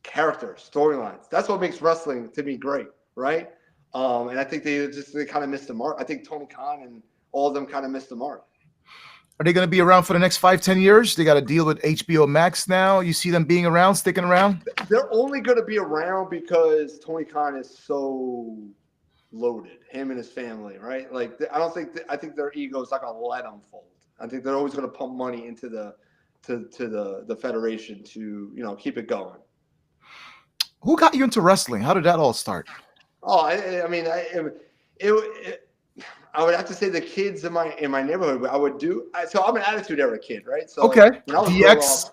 characters, storylines. That's what makes wrestling to me great, right? And I think they kind of missed the mark. I think Tony Khan and all of them kind of missed the mark. Are they going to be around for the next 5-10 years? They got to deal with HBO Max now. You see them being around, sticking around? They're only going to be around because Tony Khan is so loaded, him and his family, right? Like, I think their ego's not going to let them fold. I think they're always going to pump money into the federation to keep it going. Who got you into wrestling? How did that all start? Oh, I mean, I would have to say the kids in my neighborhood. So I'm an Attitude Era kid, right? So okay, when I was DX.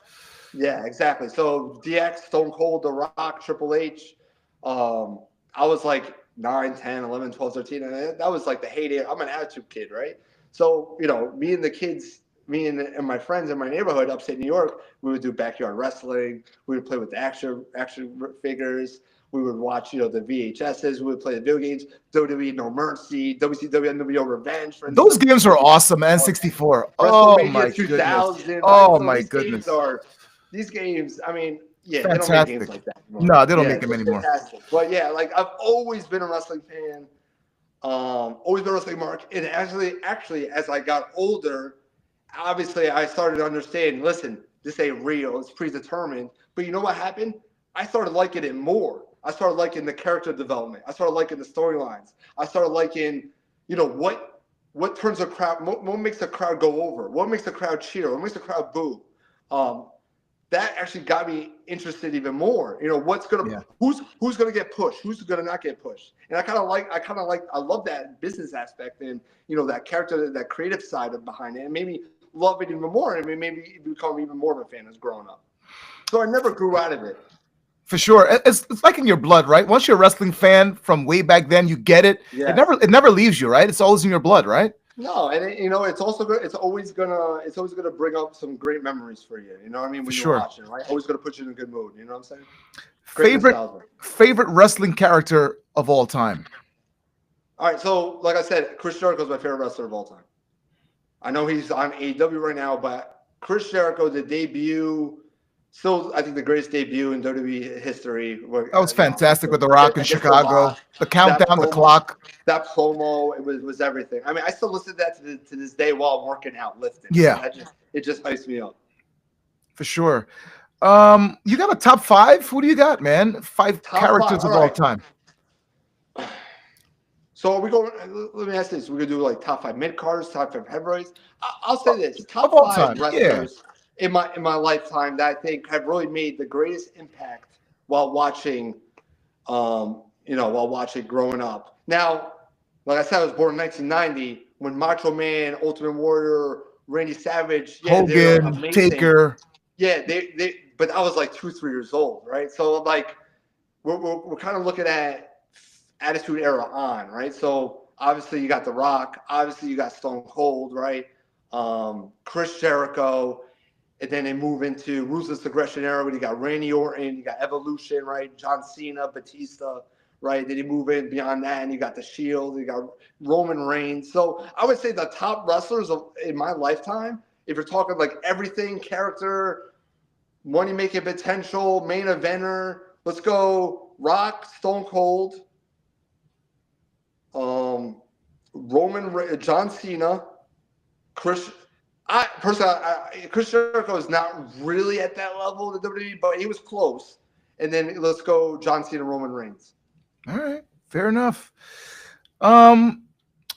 Yeah, exactly. So DX, Stone Cold, The Rock, Triple H. I was like 9, 10, 11, 12, 13, and that was like the heyday. I'm an Attitude kid, right? So me and the kids. Me and my friends in my neighborhood, upstate New York, we would do backyard wrestling. We would play with the action figures. We would watch, the VHSs. We would play the video games. WWE No Mercy, WCW NWO Revenge. Those games were awesome, man. 64. Oh my 2000, goodness. Oh my goodness. These games. I mean, yeah, fantastic. They don't make games like that anymore. No, they don't make them anymore. Fantastic. But yeah, like I've always been a wrestling fan. Always been a wrestling mark. And actually, as I got older. Obviously, I started to understand, listen, this ain't real. It's predetermined. But you know what happened? I started liking it more. I started liking the character development. I started liking the storylines. I started liking, what turns a crowd, what makes the crowd go over? What makes the crowd cheer? What makes the crowd boo? That actually got me interested even more. Who's gonna get pushed? Who's gonna not get pushed? And I love that business aspect and that character, that creative side behind it, and maybe love it even more. I mean, maybe become even more of a fan as growing up. So I never grew out of it. For sure. It's like in your blood, right? Once you're a wrestling fan from way back then, you get it. Yeah. It never leaves you, right? It's always in your blood, right? No, and you know, it's also good. It's always gonna bring up some great memories for you. You know what I mean? For When you're sure. watching, right? Always gonna put you in a good mood. You know what I'm saying? Great Favorite nostalgia. favorite wrestling character of all time. All right, so like I said, Chris Jericho is my favorite wrestler of all time. I know he's on AEW right now, but Chris Jericho, the debut, still I think the greatest debut in WWE history. That was You know, fantastic with The Rock in against The Chicago. Rock. The That countdown, the promo, clock. that promo, was everything. I mean, I still listen to that to this day while I'm working out, lifting. Yeah, It just hypes me up. for sure. You got a top five? Who do you got, man? Five Top characters five. of All all right. time. So are we going? Let me ask this: we're gonna do like top five mid carders, top five heavyweights. I'll say this: Of top all five time, yeah. wrestlers in my lifetime that I think have really made the greatest impact while watching, while watching growing up. Now, like I said, I was born in 1990 when Macho Man, Ultimate Warrior, Randy Savage, yeah, they're Hogan, amazing. Taker. Yeah, but I was like 2, 3 years old, right? So like, we're kind of looking at Attitude Era on, right? So obviously you got The Rock, obviously you got Stone Cold, right? Chris Jericho, and then they move into Ruthless Aggression Era where you got Randy Orton, you got Evolution, right? John Cena, Batista, right? Then you move in beyond that, and you got The Shield, you got Roman Reigns. So I would say the top wrestlers in my lifetime, if you're talking like everything, character, money making potential, main eventer, let's go Rock, Stone Cold. John Cena, Chris. Chris Jericho is not really at that level of the WWE, but he was close. And then let's go John Cena, Roman Reigns. All right, fair enough.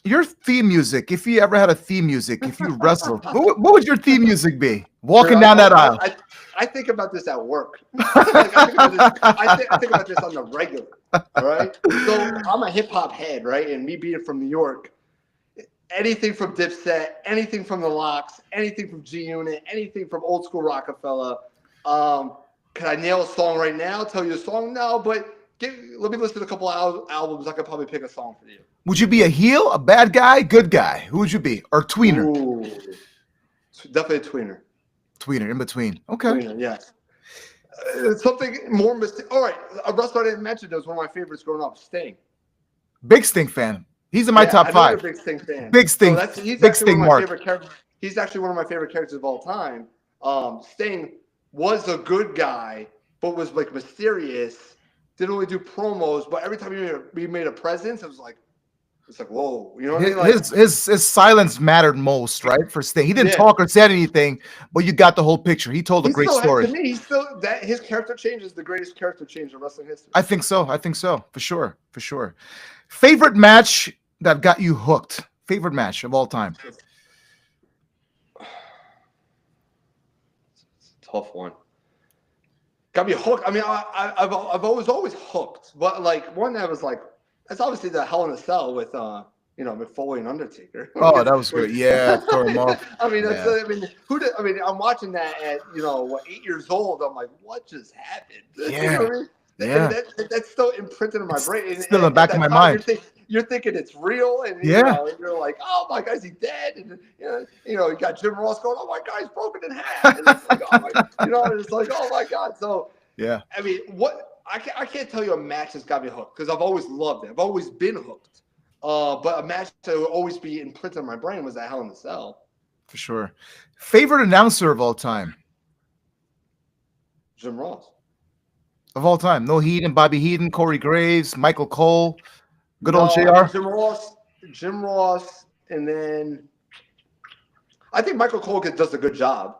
Your theme music, if you ever had a theme music, if you wrestled, what would your theme music be? Walking down that aisle. I think about this at work. I think about this on the regular. All right. So I'm a hip hop head, right? And me being from New York, anything from Dipset, anything from the Locks, anything from G Unit, anything from Old School Rockefeller. Can I nail a song right now? Tell you a song? No, but let me listen to a couple albums. I could probably pick a song for you. Would you be a heel, a bad guy, good guy? Who would you be? Or tweener? Ooh, definitely a tweener. Tweener, in between. Okay. Tweener, yes. Something more mysterious. All right, a wrestler I didn't mention that was one of my favorites growing up, Sting. Big Sting fan. He's in my top five. You're a big Sting fan. Big Sting. So he's big actually Sting one of my mark. favorite characters. He's actually one of my favorite characters of all time. Sting was a good guy, but was like mysterious. Didn't really do promos, but every time he made a presence, it was like, whoa, you know what I mean? Like, his silence mattered most, right? For Sting, he didn't talk or said anything, but you got the whole picture. He told a great story. To me, his character change is the greatest character change in wrestling history. I think so, for sure. Favorite match that got you hooked? Favorite match of all time? It's a tough one. Got me hooked. I mean, I've always hooked, but like one that was like, that's obviously the Hell in a Cell with McFoley and Undertaker. Oh, that was good. Yeah, tore him off. I mean, I'm watching that at 8 years old. I'm like, what just happened? Yeah, you know what I mean? Yeah. That's still imprinted in my brain. It's still in the back of my mind. You're thinking it's real, and you're like, oh my God, is he dead? And you got Jim Ross going, oh my God, he's broken in half. And it's like, it's like, oh my God. So yeah, I mean, I can't tell you a match that's got me hooked because I've always loved it. I've always been hooked. But a match that would always be imprinted in my brain was that Hell in a Cell. For sure. Favorite announcer of all time? Jim Ross. Of all time. No Heaton, Bobby Heaton, Corey Graves, Michael Cole, good old JR. Jim Ross, and then I think Michael Cole does a good job.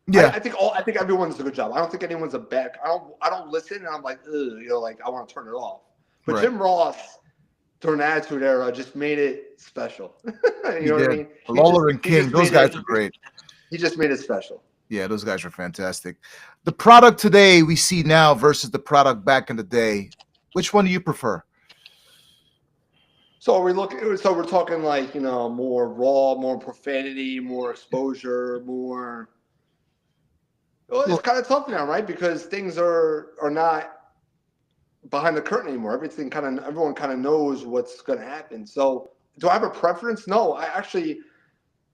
Yeah, I think everyone does a good job. I don't think anyone's a bad. I don't listen, and I'm like, like I want to turn it off. But Jim Ross during the Attitude Era just made it special. You know what I mean? Lawler and King, those guys are great. He just made it special. Yeah, those guys are fantastic. The product today we see now versus the product back in the day, which one do you prefer? So we're talking like more raw, more profanity, more exposure, more. Well, it's kind of tough now, right? Because things are not behind the curtain anymore. Everyone kind of knows what's going to happen. So, do I have a preference? No, I actually,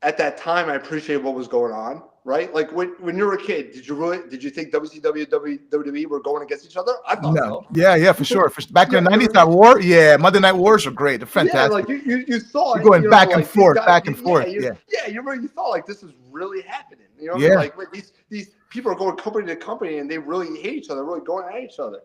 at that time, I appreciated what was going on. Right, like when you were a kid, did you think WCW, WWE were going against each other? I thought No. so. Yeah, for sure. Back in Yeah, the you know 90s, what I that mean? war, yeah, Monday Night Wars are great. They're Yeah, fantastic. like you saw You're it, going back and like these forth, guys, back and forth. Yeah. you thought like this is really happening. You know what I mean? Yeah. Like wait, these people are going company to company and they really hate each other, really going at each other.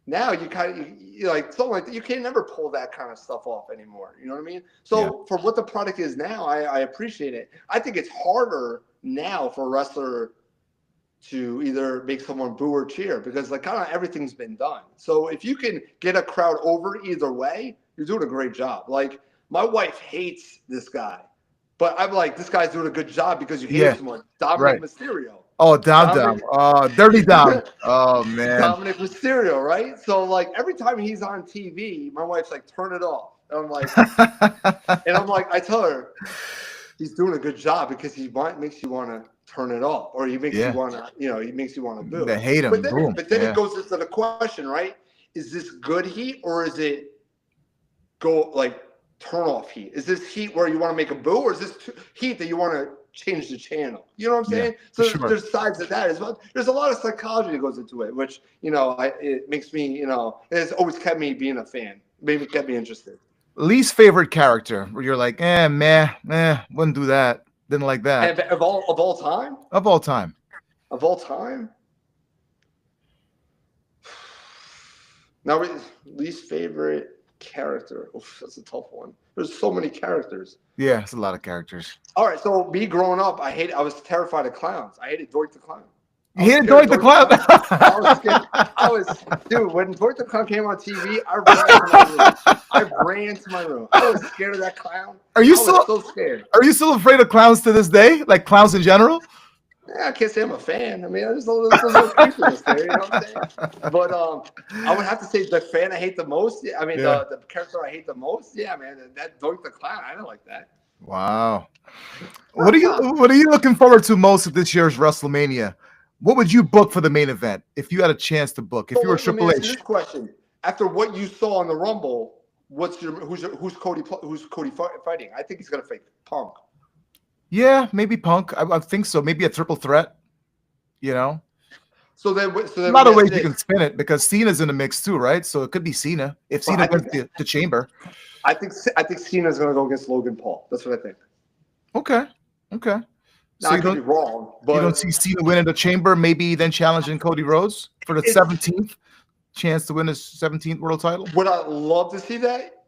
Now you kind of you like something like that. You can never pull that kind of stuff off anymore. You know what I mean? Yeah. So for what the product is now, I appreciate it. I think it's harder now for a wrestler to either make someone boo or cheer because like kind of everything's been done. So if you can get a crowd over either way, you're doing a great job. Like my wife hates this guy, but I'm like, this guy's doing a good job because you hate him Yeah. so much. Dominic Right. Mysterio. Oh, Dom. Dominic Dirty Dom. Oh, man. Dominic Mysterio, right? So like every time he's on TV, my wife's like, turn it off. And I'm like, I tell her, he's doing a good job because makes you want to turn it off, or he makes you Yeah. want to, he makes you want to boo. They hate him. Boom. But then Yeah. it goes into the question, right? Is this good heat or is it go like turn off heat? Is this heat where you want to make a boo, or is this heat that you want to change the channel? You know what I'm saying? for So sure. there's sides of that as well. There's a lot of psychology that goes into it, which it makes me, it's always kept me being a fan. Maybe kept me interested. Least favorite character where you're like, wouldn't do that. Didn't like that. And of all time, Of all time. of all time. Now, least favorite character. Oof, that's a tough one. There's so many characters. Yeah, it's a lot of characters. All right, so me growing up, I was terrified of clowns. I hated Doink the Clown. You hated Doink the Clown? I was scared. Dude, when Doink the Clown came on TV, I ran to my room. I was scared of that clown. Are you so scared? Are you still afraid of clowns to this day? Like clowns in general? Yeah, I can't say I'm a fan. I mean, there's a little creepiness there, you know what I'm saying? But I would have to say the fan I hate the most. I mean, the character I hate the most. Yeah, man, that Doink the Clown. I don't like that. Wow. What are you looking forward to most of this year's WrestleMania? What would you book for the main event if you had a chance to book? If you were Triple H? This question: after what you saw on the Rumble, who's Cody fighting? I think he's gonna fight Punk. Yeah, maybe Punk. I think so. Maybe a triple threat. So then a lot of ways you can spin it because Cena's in the mix too, right? So it could be Cena if Cena wins the Chamber. I think Cena's gonna go against Logan Paul. That's what I think. Okay. Now, I could be wrong, but you don't see Cena winning the Chamber, maybe then challenging Cody Rhodes for the 17th chance to win his 17th world title? Would I love to see that?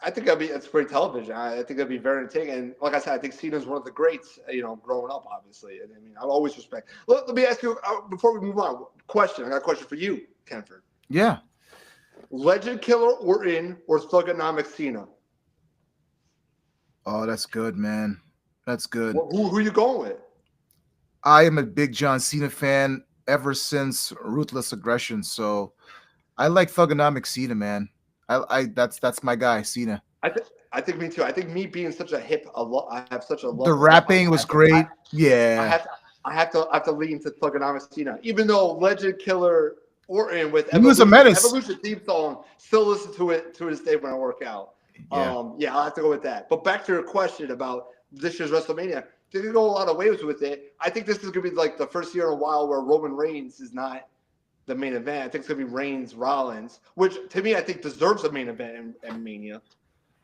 I think it's great television. I think that'd be very entertaining. And like I said, I think Cena's one of the greats, growing up, obviously. And I mean, I always respect. Let me ask you, before we move on, I got a question for you, Kenford. Yeah. Legend Killer Orton or Thugonomics Cena? Oh, that's good, man. That's good. Who are you going with? I am a big John Cena fan ever since Ruthless Aggression. So I like Thugonomics Cena, man. That's my guy, Cena. I think me too. I think me being such a I have such a love. The rapping was great. Yeah. I have to lean to Thugonomics Cena, even though Legend Killer Orton with he was a menace. Evolution theme song. Still listen to it to this day when I work out. Yeah, I'll have to go with that. But back to your question about this year's WrestleMania, they can go a lot of ways with it. I think this is going to be like the first year in a while where Roman Reigns is not the main event. I think it's going to be Reigns Rollins, which to me I think deserves a main event in Mania.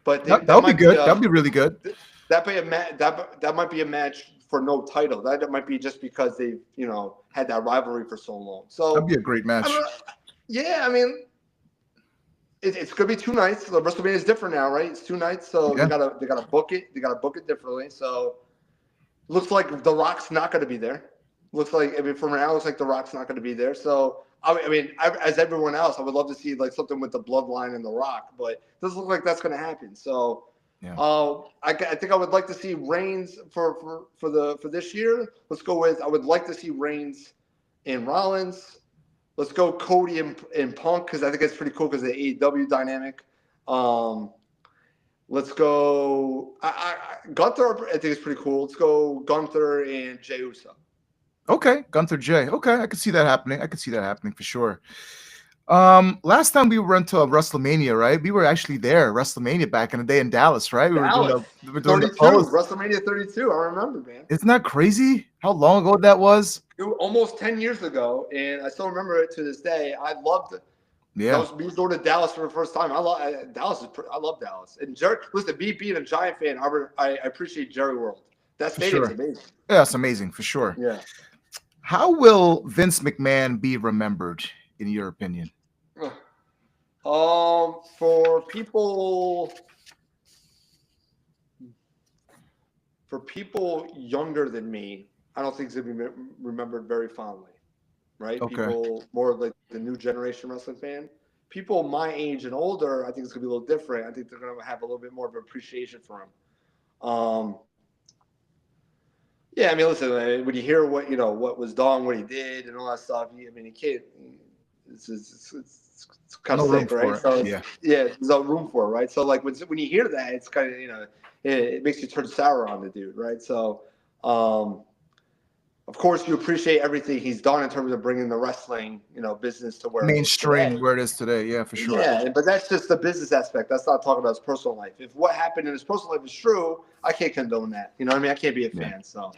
But that'll be good. That'll be really good. That might be a match for no title. That might be just because they've had that rivalry for so long. So that'd be a great match. I mean, it's gonna be 2 nights. The WrestleMania is different now, right? It's 2 nights, so they gotta book it. They gotta book it differently. So looks like The Rock's not gonna be there. Looks like for now, looks like The Rock's not gonna be there. So as everyone else, I would love to see like something with the Bloodline and The Rock, but it doesn't look like that's gonna happen. So. Yeah. I think I would like to see Reigns for this year. Let's go with I would like to see Reigns and Rollins. Let's go Cody and Punk because I think it's pretty cool because of the AEW dynamic. Let's go Gunther. I think it's pretty cool. Let's go Gunther and Jey Uso. Okay, Gunther Jey. Okay, I could see that happening. For sure. Last time we went to a WrestleMania, right? We were actually there, WrestleMania back in the day in Dallas, right? Dallas, We were doing the 32, post. WrestleMania 32. I remember, man. Isn't that crazy? How long ago that was? It was almost 10 years ago, and I still remember it to this day. I loved it. I Yeah, was we going to Dallas for the first time. I love Dallas. I love Dallas. And Jerry, listen, me being a Giant fan, I appreciate Jerry World. That for stadium's sure. amazing. Yeah, it's amazing for sure. Yeah. How will Vince McMahon be remembered, in your opinion? For people younger than me, I don't think it's gonna be remembered very fondly, right? Okay. People more like the new generation wrestling fan. People my age and older, I think it's gonna be a little different. I think they're gonna have a little bit more of appreciation for him. Yeah, I mean, listen, when you hear what was done, what he did, and all that stuff, I mean, you can't. It's kind No of room sick, right? for it. So Yeah. yeah, there's no room for it, right? So like when you hear that, it's kind of it makes you turn sour on the dude, right? So of course you appreciate everything he's done in terms of bringing the wrestling business to where it is Mainstream today. where it is today. Yeah, for sure. Yeah, but that's just the business aspect. That's not talking about his personal life. If what happened in his personal life is true, I can't condone that. You know what I mean? I can't be a Yeah. fan. So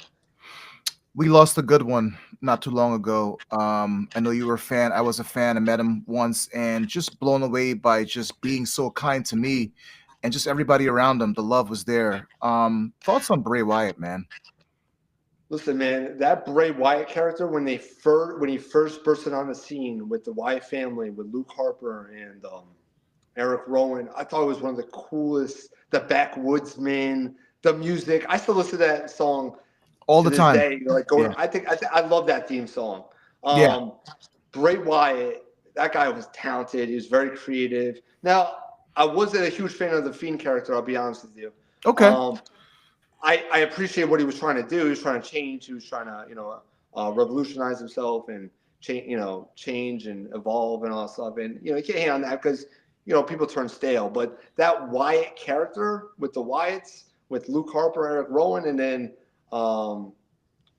We lost a good one not too long ago. I know you were a fan. I was a fan. I met him once and just blown away by just being so kind to me and just everybody around him. The love was there. Thoughts on Bray Wyatt, man? listen, man, that Bray Wyatt character when he first bursted on the scene with the Wyatt family, with Luke Harper and Eric Rowan, I thought it was one of the coolest. The Backwoodsman, the music. I still listen to that song All to the this time. day. Like going, Yeah. I love that theme song. Yeah. Bray Wyatt, that guy was talented. He was very creative. Now, I wasn't a huge fan of the Fiend character. I'll be honest with you. Okay. Um, I appreciate what he was trying to do. He was trying to change. He was trying to revolutionize himself and change and evolve and all that stuff. And you can't hate on that because people turn stale. But that Wyatt character with the Wyatts, with Luke Harper, Eric Rowan, and then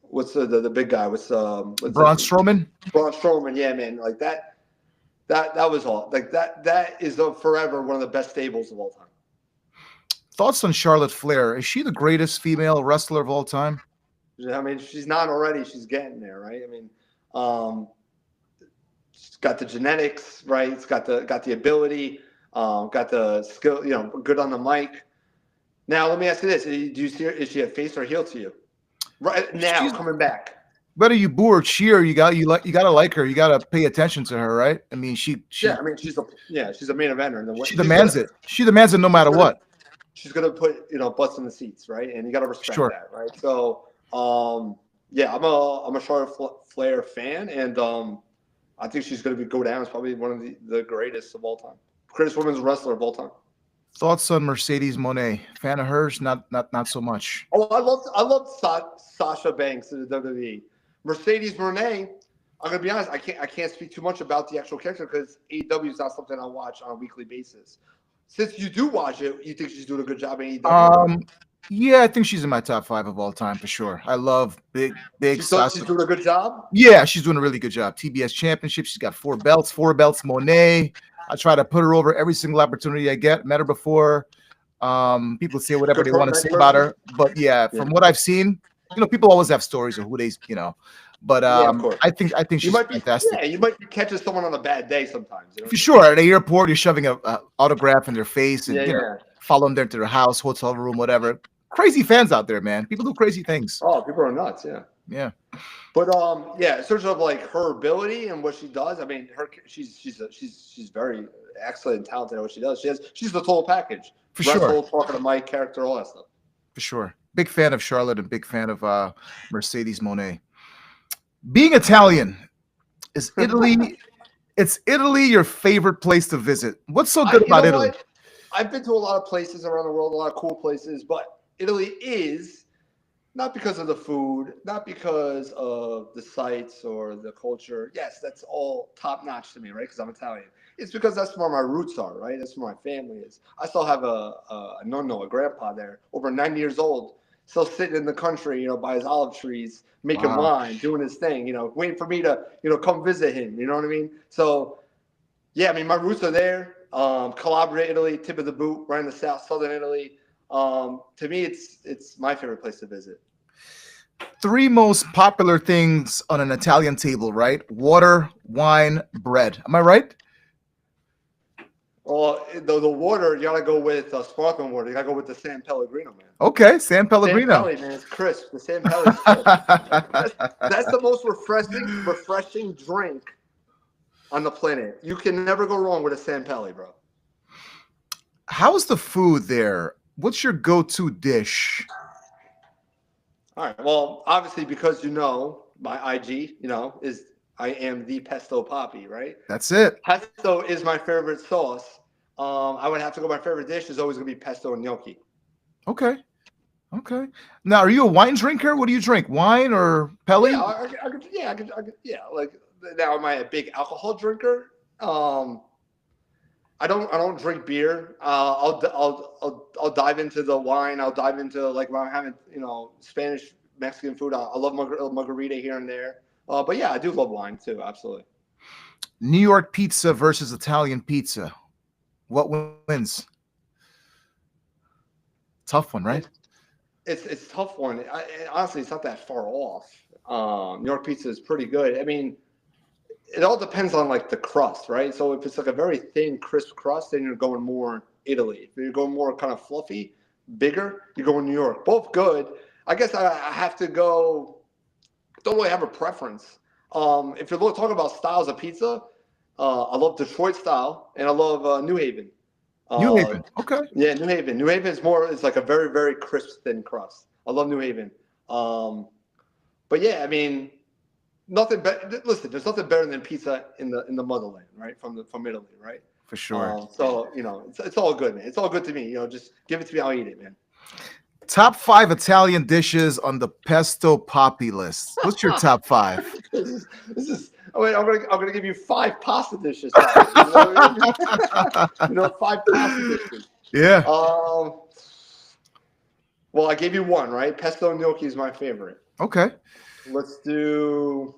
what's the big guy? What's Braun Strowman? Braun Strowman? Yeah, man, like that. That was all. Like that is forever one of the best stables of all time. Thoughts on Charlotte Flair? Is she the greatest female wrestler of all time? I mean, she's not already. She's getting there, right? I mean, she's got the genetics, right? It's got the ability, got the skill. Good on the mic. Now, let me ask you this: Do you see her? Is she a face or heel to you? Right now, She's- coming back. Whether you boo or cheer, you gotta like her. You gotta pay attention to her, right? I mean, she Yeah, I mean, she's a main eventer, and she demands it. She demands it no matter what. She's gonna put butts in the seats, right? And you got to respect Sure. that, right? So, yeah, I'm a Charlotte Flair fan, and I think she's gonna go down as probably one of the greatest of all time, greatest women's wrestler of all time. Thoughts on Mercedes Moné? Fan of hers? Not so much. Oh, I loved Sasha Banks in the WWE. Mercedes Moné. I'm gonna be honest. I can't speak too much about the actual character because AEW is not something I watch on a weekly basis. Since you do watch it, you think she's doing a good job in AEW? Yeah, I think she's in my top 5 of all time for sure. I love big She's Sasha. doing a good job. Yeah, she's doing a really good job. TBS championship. She's got 4 belts. Moné. I try to put her over every single opportunity I get. Met her before. People say whatever they want to say about her, but yeah, from what I've seen, people always have stories of who they, but I think she's fantastic. Yeah, you might be catching someone on a bad day sometimes. For sure, at the airport, you're shoving a autograph in their face and following them to their house, hotel room, whatever. Crazy fans out there, man. People do crazy things. Oh, people are nuts. Yeah. Yeah. But yeah, in terms of like her ability and what she does, I mean, she's very excellent and talented at what she does. She's the total package. For Wrestle, sure. talking to Mike, character, all that stuff. For sure. Big fan of Charlotte and big fan of Mercedes Moné. Being Italian, is Italy your favorite place to visit? What's so good about Italy? I've been to a lot of places around the world, a lot of cool places, but Italy is not because of the food, not because of the sights or the culture. Yes, that's all top notch to me, right? Because I'm Italian. It's because that's where my roots are, right? That's where my family is. I still have a grandpa there, over 90 years old, still sitting in the country, by his olive trees, making wine, doing his thing, waiting for me to, come visit him. You know what I mean? So Yeah, I mean, my roots are there. Calabria, Italy, tip of the boot, right in the south, southern Italy. To me, it's my favorite place to visit. Three most popular things on an Italian table, right? Water, wine, bread. Am I right? Well, the water, you got to go with sparkling water. You got to go with the San Pellegrino, man. Okay, San San Pellegrino. Pele, man, it's crisp. The San Pele is crisp. That's the most refreshing drink on the planet. You can never go wrong with a San Pele, bro. How's the food there? What's your go-to dish? All right. Well, obviously, because my IG, is I am the Pesto Poppy, right? That's it. Pesto is my favorite sauce. I would have to go. My favorite dish is always gonna be pesto and gnocchi. Okay. Okay. Now, are you a wine drinker? What do you drink? Wine or Pele? Yeah, yeah. Like now, am I a big alcohol drinker? I don't drink beer. I'll dive into the wine. I'll dive into like when I'm having Spanish Mexican food. I love margarita here and there. But yeah, I do love wine too. Absolutely. New York pizza versus Italian pizza. What wins? Tough one, right? It's a tough one. Honestly, it's not that far off. New York pizza is pretty good. I mean, it all depends on like the crust, right? So if it's like a very thin, crisp crust, then you're going more Italy. If you're going more kind of fluffy, bigger, you're going New York. Both good. I guess I have to go. Don't really have a preference. If you're talking about styles of pizza, I love Detroit style and I love New Haven. New Haven. Okay. Yeah, New Haven. New Haven is more. It's like a very, very crisp, thin crust. I love New Haven. But yeah, I mean, nothing better. Listen, there's nothing better than pizza in the motherland, right? From Italy, right? For sure. So it's all good, man. It's all good to me. Just give it to me. I'll eat it, man. Top 5 Italian dishes on the Pesto Poppy list. What's your top 5? this is. Wait, I'm gonna give you 5 pasta dishes. 5 pasta dishes. Yeah. Well, I gave you one, right? Pesto and gnocchi is my favorite. Okay. Let's go.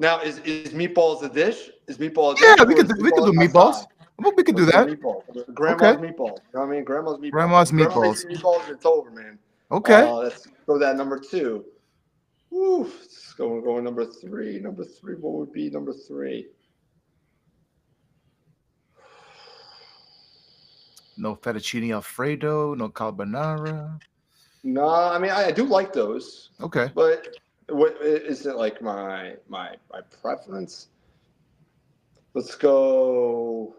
Now, is meatballs a dish? Is meatballs? Yeah, we could do meatballs. Well, we could do that. Grandma's meatballs. You know what I mean? Grandma's meatballs. Grandma's Grandma meatballs. makes meatballs. It's over, man. Okay. Let's go that number 2. Woo. Let's go number 3. Number 3. What would be number 3? No fettuccine alfredo. No carbonara. No, I mean I do like those. Okay. But what is it like my preference? Let's go.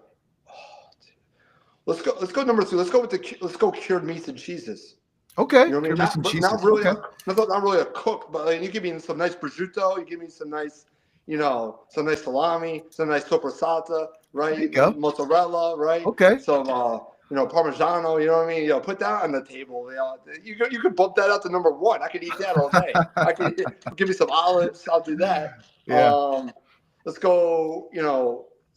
Let's go number 2. Let's go cured meats and cheeses. Okay. You know what I mean? Not really a cook, but like, you give me some nice prosciutto, you give me some nice, some nice salami, some nice sopressata, right? There you go. Mozzarella, right? Okay. Some Parmigiano, you know what I mean? Put that on the table. You could bump that up to number 1. I could eat that all day. I could give me some olives. I'll do that. Yeah. Let's go.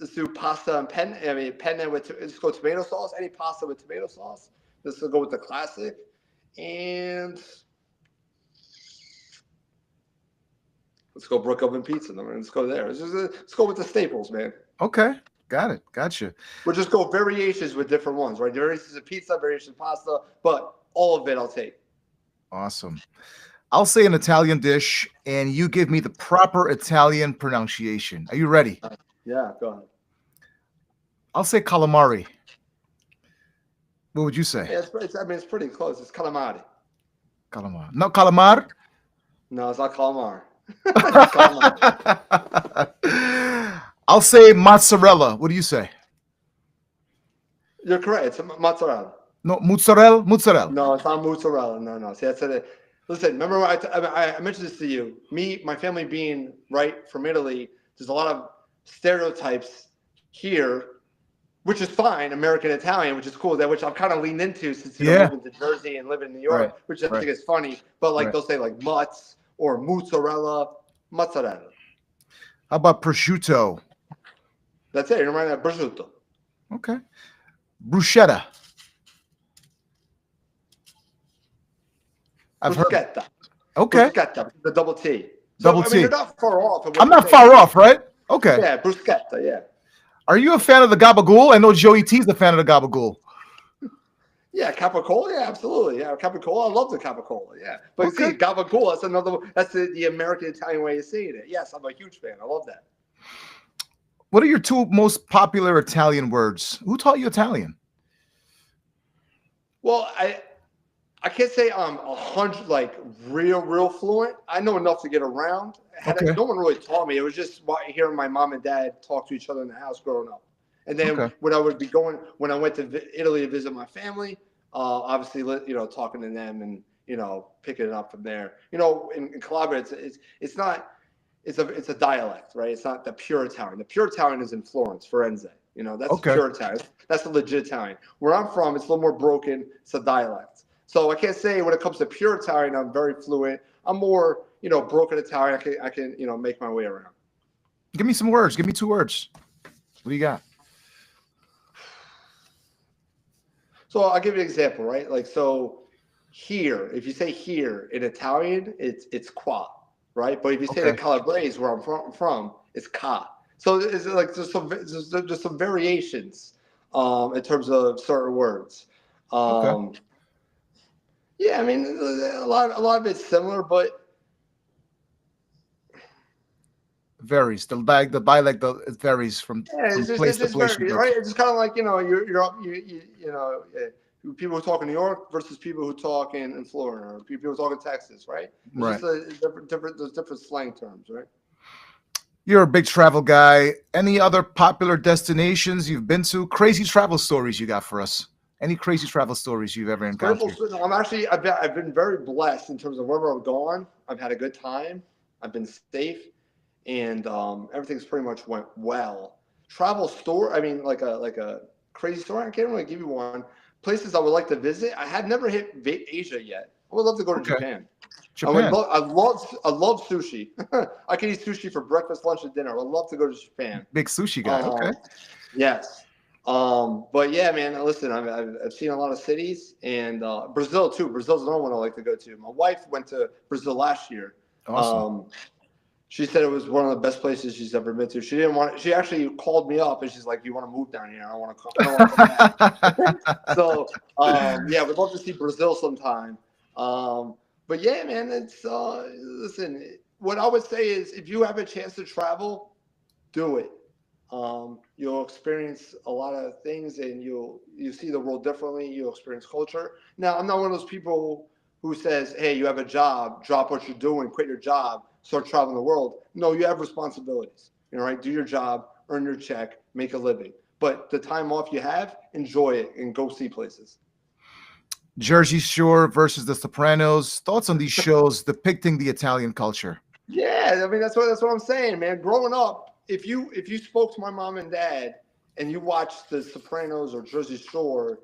Let's do pasta and penne. I mean, penne with. Let's go tomato sauce. Any pasta with tomato sauce. Let's go with the classic. And let's go Brook Oven Pizza. Let's go there. Let's go with the staples, man. Okay. Got it. Gotcha. We'll just go variations with different ones, right? Variations of pizza, variations of pasta, but all of it I'll take. Awesome. I'll say an Italian dish, and you give me the proper Italian pronunciation. Are you ready? Yeah, go ahead. I'll say calamari. What would you say? Yeah, it's pretty close. It's calamari. Calamar. No, calamar? No, it's not calamar. It's calamari. I'll say mozzarella. What do you say? You're correct. It's mozzarella. No, mozzarella? Mozzarella. No, it's not mozzarella. No. See, that's it. Listen, remember I mentioned this to you. My family being right from Italy, there's a lot of stereotypes here, which is fine, American Italian, which is cool, which I've kind of leaned into since moving to Jersey and living in New York, which I think is funny. But they'll say like mutz or mozzarella. How about prosciutto? That's it. You remind me of prosciutto. Okay. Bruschetta. Bruschetta. Okay. Bruschetta, the double T. So Double I mean, T. they're not far off. Of what I'm you're not saying. far off, right? Okay. Yeah, bruschetta. Yeah. Are you a fan of the gabagool? I know Joey T's a fan of the gabagool. Yeah, capicola. Yeah, absolutely. Yeah, capicola. I love the capicola. Yeah, but Okay. see, gabagola. That's another. That's the American Italian way of saying it. Yes, I'm a huge fan. I love that. What are your two most popular Italian words? Who taught you Italian? Well, I can't say I'm 100 like real fluent. I know enough to get around. Okay. No one really taught me. It was just hearing my mom and dad talk to each other in the house growing up. And then Okay. when I went to Italy to visit my family, obviously, talking to them and picking it up from there. In Calabria, it's not. It's a dialect, right? It's not the pure Italian. The pure Italian is in Florence, Firenze. That's Okay. pure Italian. That's the legit Italian. Where I'm from, it's a little more broken. It's a dialect. So I can't say when it comes to pure Italian, I'm very fluent. I'm more, broken Italian. I can, make my way around. Give me some words. Give me 2 words. What do you got? So I'll give you an example, right? Like, so here, if you say here in Italian, it's qua, right? But if you say the Calabrese, where I'm from, it's ca. So it's like there's some variations in terms of certain words. Okay. Yeah, I mean a lot of it's similar, but Varies. The dialect it varies from it's place to just place. very right. It's kind of like you're up people who talk in New York versus people who talk in Florida or people who talk in Texas, right? It's Right. just there's different slang terms, right? You're a big travel guy. Any other popular destinations you've been to? Crazy travel stories you got for us? Any crazy travel stories you've ever encountered? I've been very blessed in terms of wherever I've gone. I've had a good time. I've been safe, and everything's pretty much went well. Travel store. I mean, like a crazy story. I can't really give you one. Places I would like to visit. I had never hit Asia yet. I would love to go to Japan. Japan. I love sushi. I can eat sushi for breakfast, lunch, and dinner. I would love to go to Japan. Big sushi guy. Okay. Yes. But yeah, man, listen, I've seen a lot of cities and Brazil too. Brazil's another one I like to go to. My wife went to Brazil last year. Awesome. She said it was one of the best places she's ever been to. She actually called me up and she's like, "You want to move down here? I don't want to come back." So yeah, we'd love to see Brazil sometime. But yeah, man, it's listen. What I would say is, if you have a chance to travel, do it. You'll experience a lot of things, and you see the world differently. You'll experience culture. Now, I'm not one of those people who says, "Hey, you have a job, drop what you're doing, quit your job, start traveling the world." No, you have responsibilities. Right? Do your job, earn your check, make a living. But the time off you have, enjoy it and go see places. Jersey Shore versus The Sopranos. Thoughts on these shows depicting the Italian culture? Yeah, I mean that's what I'm saying, man. Growing up, if you spoke to my mom and dad and you watched The Sopranos or Jersey Shore,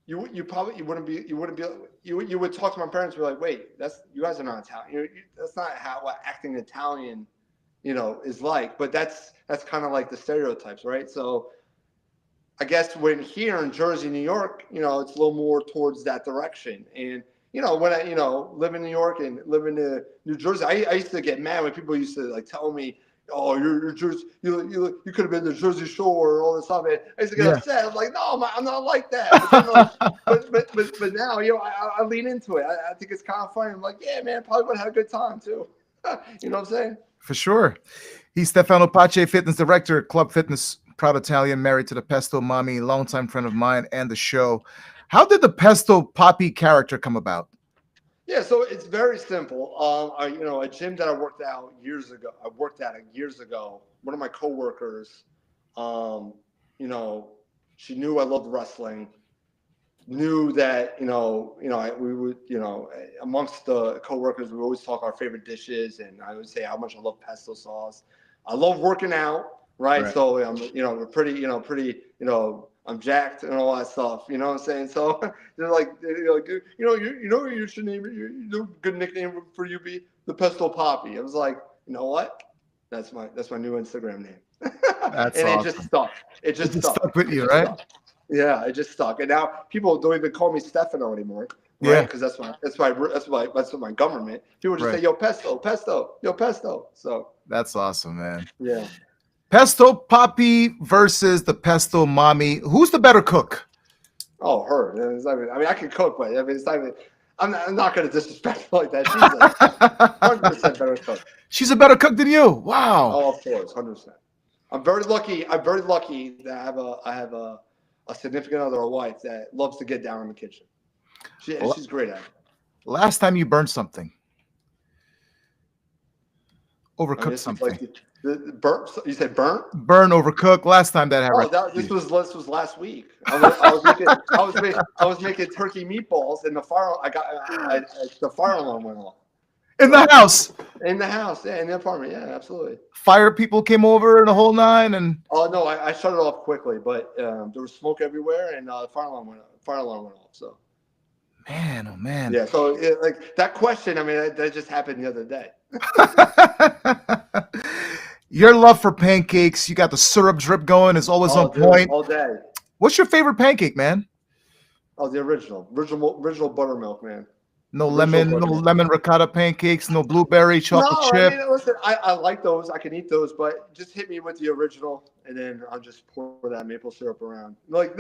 you would talk to my parents and be like, wait, you guys are not Italian. That's not what acting Italian, is like. But that's kind of like the stereotypes, right? So I guess when here in Jersey, New York, it's a little more towards that direction. And when I live in New York and live in New Jersey, I used to get mad when people used to like tell me, "Oh, you're Jersey, you could have been to Jersey Shore or all this stuff." And I used to get upset. I'm like, "No, I'm not like that." But, then, but now I lean into it. I think it's kind of funny. I'm like, "Yeah, man, probably would have had a good time too." You know what I'm saying? For sure. He's Stefano Pace, fitness director, Club Fitness, proud Italian, married to the Pesto Mommy, longtime friend of mine and the show. How did the Pesto Poppy character come about? Yeah, so it's very simple. A gym that I worked at years ago. One of my coworkers, she knew I loved wrestling. Knew that we would amongst the coworkers we would always talk our favorite dishes, and I would say how much I love pesto sauce. I love working out, right? So I'm we're pretty I'm jacked and all that stuff. You know what I'm saying? So they're like you should name it. Good nickname for you be the Pesto Poppy. I was like, you know what? That's my new Instagram name. That's and awesome. It just stuck. It just stuck with you, right? Yeah, it just stuck. And now people don't even call me Stefano anymore. right? Yeah. Because that's my government. People just say, Right. "Yo, pesto, pesto, yo, pesto." So That's awesome, man. yeah. Pesto Poppy versus the Pesto Mommy. Who's the better cook? Oh, her. I mean, I can cook, but I mean, it's not even. I'm not going to disrespect her like that. She's a 100% better cook. She's a better cook than you. Wow. Oh, of course, 100%. I'm very lucky. I'm very lucky that I have a significant other, a wife that loves to get down in the kitchen. L- She's great at it. Last time you burned something, I mean, overcooked this is like something. the burnt. You said burnt? Burn, overcook. Last time that happened. Oh, this was last week. I was making turkey meatballs, and the fire alarm went off. In the So house. in the house, yeah, in the apartment, yeah, absolutely. Fire people came over and the whole nine. And Oh no, I shut it off quickly, but there was smoke everywhere, and fire alarm went off. So man, oh man. yeah, so like that question, I mean, that just happened the other day. Your love for pancakes, you got the syrup drip going, is always on Oh, dude, point. all day. What's your favorite pancake, man? Oh, the original buttermilk, man. No Original lemon, no buttermilk. lemon ricotta pancakes, no blueberry No, chocolate I chip. mean, listen, I like those. I can eat those, but just hit me with the original, and then I'll just pour that maple syrup around. Like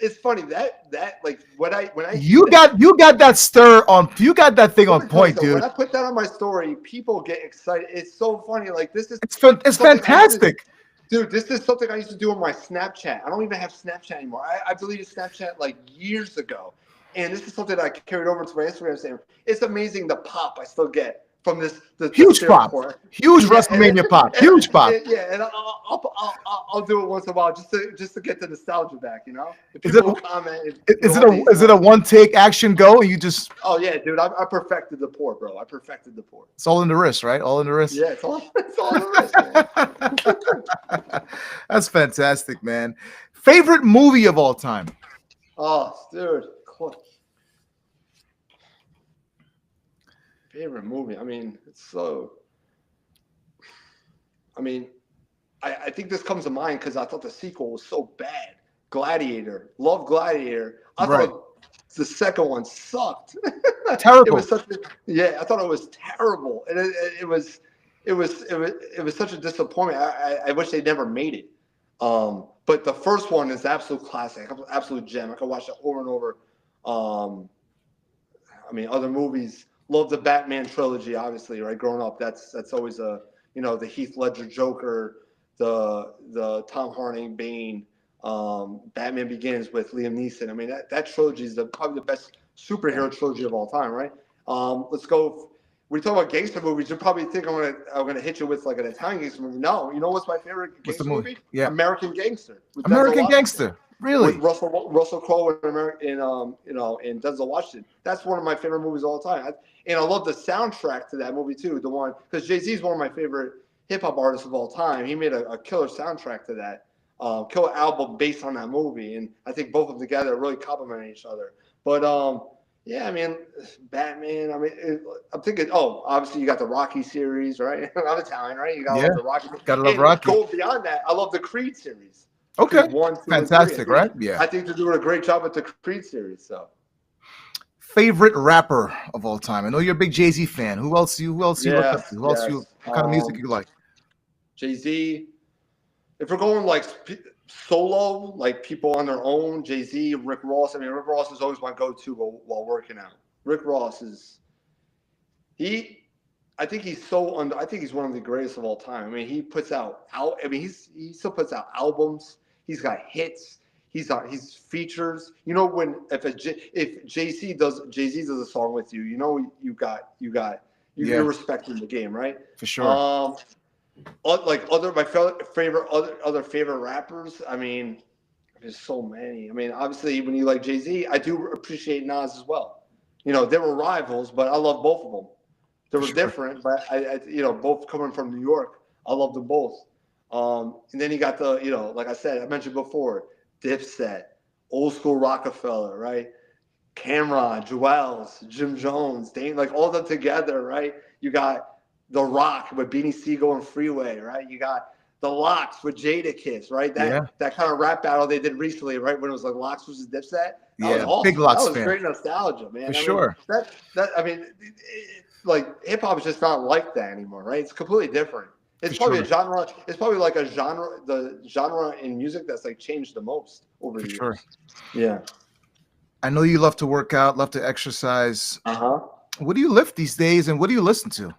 it's funny that like when I eat You that. got you got that stir on. You got that thing Let on me tell you point, something. When dude. I put that on my story, people get excited. It's so funny. Like this is It's something I used to, fantastic. dude. This is something I used to do on my Snapchat. I don't even have Snapchat anymore. I deleted Snapchat like years ago, and this is something that I carried over to my Instagram. Saying it's amazing the pop I still get from the Huge syrup pop. pour. Huge Yeah, WrestleMania pop. Huge pop. yeah, and I'll do it once in a while just to get the nostalgia back. You know, if Is it people will comment. is it a one take action go? And you just Oh yeah, dude, I perfected the pour, bro. I perfected the pour. it's all in the wrist, right? All in the wrist. Yeah, it's all on the wrist, man. That's fantastic, man. Favorite movie of all time? Oh, dude. Favorite movie. I mean, it's so. I mean, I think this comes to mind because I thought the sequel was so bad. Gladiator. Love Gladiator. I Right. thought the second one sucked. Terrible. It was I thought it was terrible, and it was such a disappointment. I wish they never made it. But the first one is absolute classic, absolute gem. I could watch it over and over. I mean, other movies. Love the Batman trilogy, obviously, right? Growing up, that's always the Heath Ledger Joker, the Tom Hardy Bane, Batman Begins with Liam Neeson. I mean, that trilogy is probably the best superhero trilogy of all time, right? Let's go. When you talk about gangster movies, you probably think I'm gonna hit you with like an Italian gangster movie. No, you know what's my favorite What's the gangster movie? movie? Yeah. American Gangster. With Denzel American Washington. Gangster. Really? With Russell Crowe in Denzel Washington. That's one of my favorite movies of all time. And I love the soundtrack to that movie too. The one because Jay-Z is one of my favorite hip hop artists of all time. He made a killer soundtrack to that, killer album based on that movie, and I think both of them together really complement each other. But yeah, I mean, Batman. I mean, I'm thinking. Oh, obviously you got the Rocky series, right? I'm Italian, right? You got Yeah. love the Rocky. Gotta love And Rocky. Go beyond that. I love the Creed series. Okay. Creed 1, 2, Fantastic, and 3. right? Yeah. I think they're doing a great job with the Creed series. So. Favorite rapper of all time? I know you're a big Jay-Z fan. Who else you look up Yes, to? Who else what kind of music you like? Jay-Z. If we're going like solo, like people on their own, Jay-Z, Rick Ross. I mean, Rick Ross is always my go-to while working out. Rick Ross is I think he's I think he's one of the greatest of all time. I mean, he he still puts out albums. He's got hits. He's features. You know, if Jay-Z does a song with you, you know you're respecting the game, right? For sure. Like my favorite rappers. I mean, there's so many. I mean, obviously, when you like Jay-Z, I do appreciate Nas as well. You know, they were rivals, but I love both of them. They were different, but I both coming from New York, I love them both. And then you got like I said, I mentioned before, Dipset, Old School Rockefeller, right? Cameron, Jewels, Jim Jones, Dane, like all of them together, right? You got The Rock with Beanie Siegel and Freeway, right? You got the Locks with Jadakiss, right? That kind of rap battle they did recently, right? When it was like Locks versus Dipset. That was awesome. Big Locks that was fan. great nostalgia, man. For sure. Like hip hop is just not like that anymore, right? It's completely different. It's probably a genre. It's probably like a genre, the genre in music that's like changed the most over the years. Sure. Yeah. I know you love to work out, love to exercise. What do you lift these days, and what do you listen to?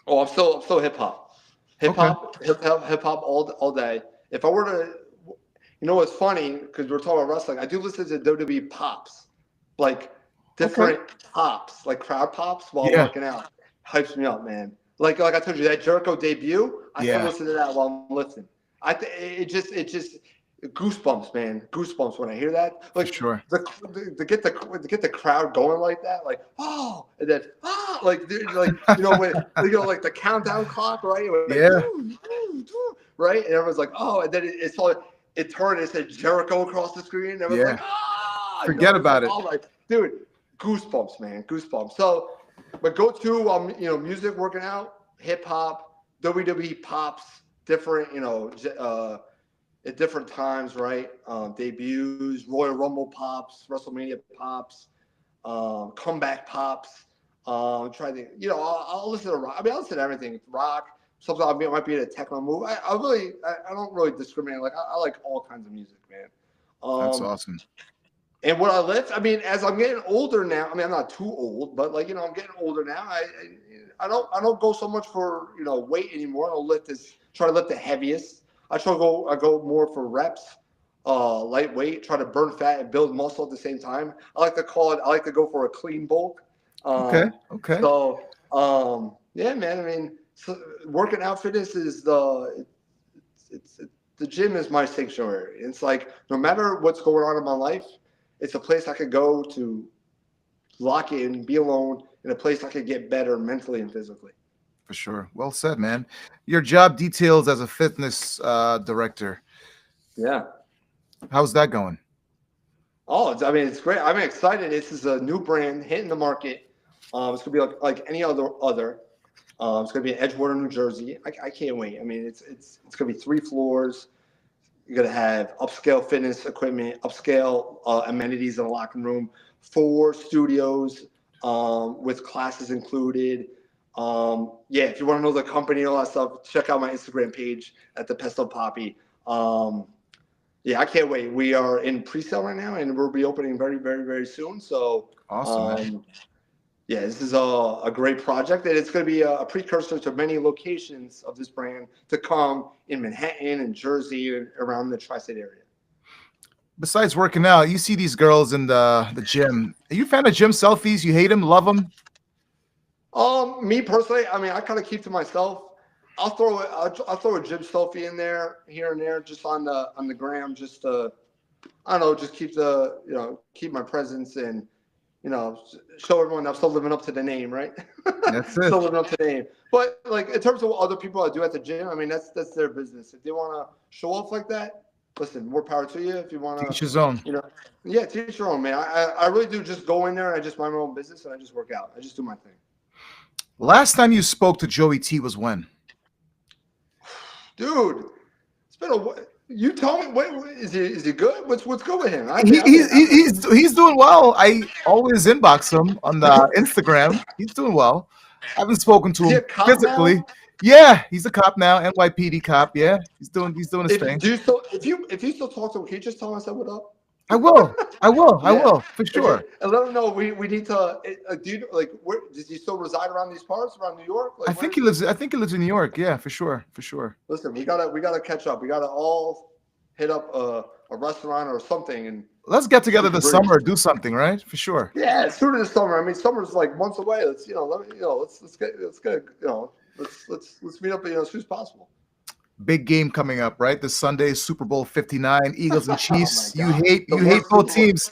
Oh, I'm still hip hop, hip hop all day. If I were to, you know, what's funny because we're talking about wrestling, I do listen to WWE pops, like different pops, like crowd pops while working out. Hypes me up, man. Like I told you, that Jericho debut, I still listen to that while I'm listening. It just goosebumps, man. Goosebumps when I hear that. Like to get the crowd going like that, like and then like you know when like the countdown clock, right? Right, and everyone's like, and then it turned and it said Jericho across the screen. And everyone's like, forget about it. Oh my dude, goosebumps, man, goosebumps. So, but go to music, working out, hip hop, WWE pops, different at different times, right? Debuts, Royal Rumble pops, WrestleMania pops, comeback pops. Try to, I'll listen to rock. I mean, I'll listen to everything. Rock. Sometimes I might be in a techno move. I don't really discriminate. Like I like all kinds of music, man. That's awesome. And what I lift, I mean, as I'm getting older now, I mean, I'm not too old, but like, I'm getting older now. I don't go so much for, weight anymore. Try to lift the heaviest. I go more for reps, lightweight, try to burn fat and build muscle at the same time. I like to go for a clean bulk. Okay. So, yeah, man, I mean, working out fitness is the gym is my sanctuary. It's like, no matter what's going on in my life, it's a place I could go to lock in, be alone, and a place I could get better mentally and physically. For sure. Well said, man. Your job details as a fitness director. Yeah. How's that going? Oh, it's great. I'm excited. This is a new brand hitting the market. It's gonna be like any other. It's gonna be in Edgewater, New Jersey. I can't wait. I mean, it's gonna be 3 floors. You're going to have upscale fitness equipment, upscale amenities in a locker room, 4 studios with classes included. If you want to know the company and all that stuff, check out my Instagram page at the Pesto Poppy. I can't wait. We are in pre-sale right now, and we'll be opening very, very, very soon. So awesome. This is a great project, and it's going to be a precursor to many locations of this brand to come in Manhattan and Jersey and around the tri-state area. Besides working out, you see these girls in the gym. Are you a fan of gym selfies? You hate them, love them? Me personally, I mean, I kind of keep to myself. I'll throw a gym selfie in there here and there, just on the gram, just to, I don't know, just keep my presence and. Show everyone I'm still living up to the name, right? That's it. Still living up to the name. But like in terms of what other people I do at the gym, I mean that's their business. If they want to show off like that, listen, more power to you. If you want to teach your own, teach your own, man. I really do just go in there and I just mind my own business and I just work out. I just do my thing. Last time you spoke to Joey T was when? Dude, it's been a. You tell me, is he good? What's good with him? He's doing well. I always inbox him on the Instagram. He's doing well. I haven't spoken to him physically. Now? Yeah, he's a cop now, NYPD cop. Yeah, he's doing his thing. If you still talk to him, can you just tell him I said what up? I will. I will for sure. And let him know we need to. Do you does he still reside around these parts, around New York? I think he lives in New York. Yeah, for sure. Listen, we gotta catch up. We gotta all hit up a restaurant or something, and let's get together this summer. Do something, right? For sure. Yeah, sooner this summer. I mean, summer's like months away. Let's meet up as soon as possible. Big game coming up, right? This Sunday, Super Bowl 59, Eagles and Chiefs. You hate both teams.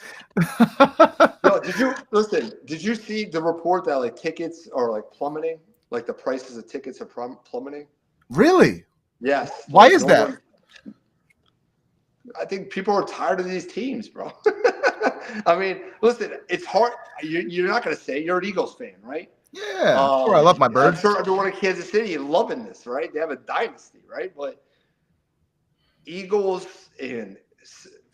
No, did you see the report that like tickets are like plummeting? Like the prices of tickets are plummeting? Really? Yes. Why is that? I think people are tired of these teams, bro. I mean, listen, it's hard. You're not going to say you're an Eagles fan, right? Yeah, sure. I love my I'm birds. sure everyone in Kansas City is loving this, right? They have a dynasty, right? But Eagles and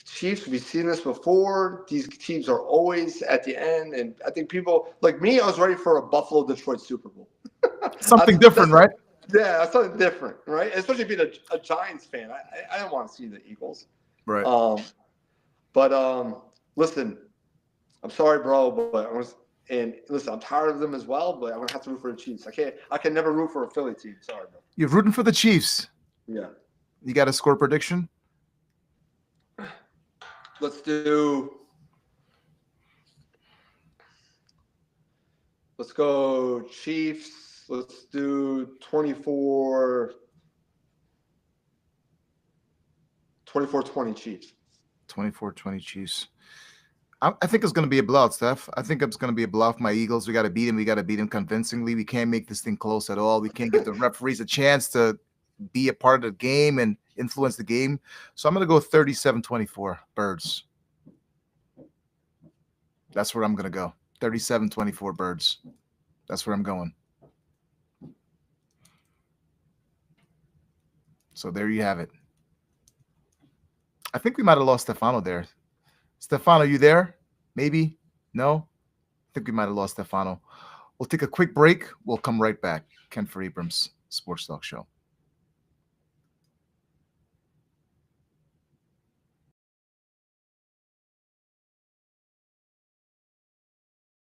Chiefs, we've seen this before. These teams are always at the end, and I think people like me. I was ready for a Buffalo Detroit Super Bowl. Something different, right? Yeah, that's something different, right? Especially being a Giants fan. I don't want to see the Eagles. Right. Listen, I'm sorry, bro, but I'm tired of them as well. But I'm gonna have to root for the Chiefs. I can never root for a Philly team. Sorry, bro. You're rooting for the Chiefs. Yeah. You got a score prediction? Let's go Chiefs. Let's do 24-20 Chiefs. 24-20 Chiefs. I think it's going to be a blowout, Steph. I think it's going to be a blowout. My Eagles, we got to beat them. We got to beat them convincingly. We can't make this thing close at all. We can't give the referees a chance to be a part of the game and influence the game. So I'm going to go 37-24 Birds. That's where I'm going to go. 37-24 Birds. That's where I'm going. So there you have it. I think we might have lost Stefano there. Stefano, you there? Maybe? No? I think we might have lost Stefano. We'll take a quick break. We'll come right back. Ken for Abrams, Sports Talk Show.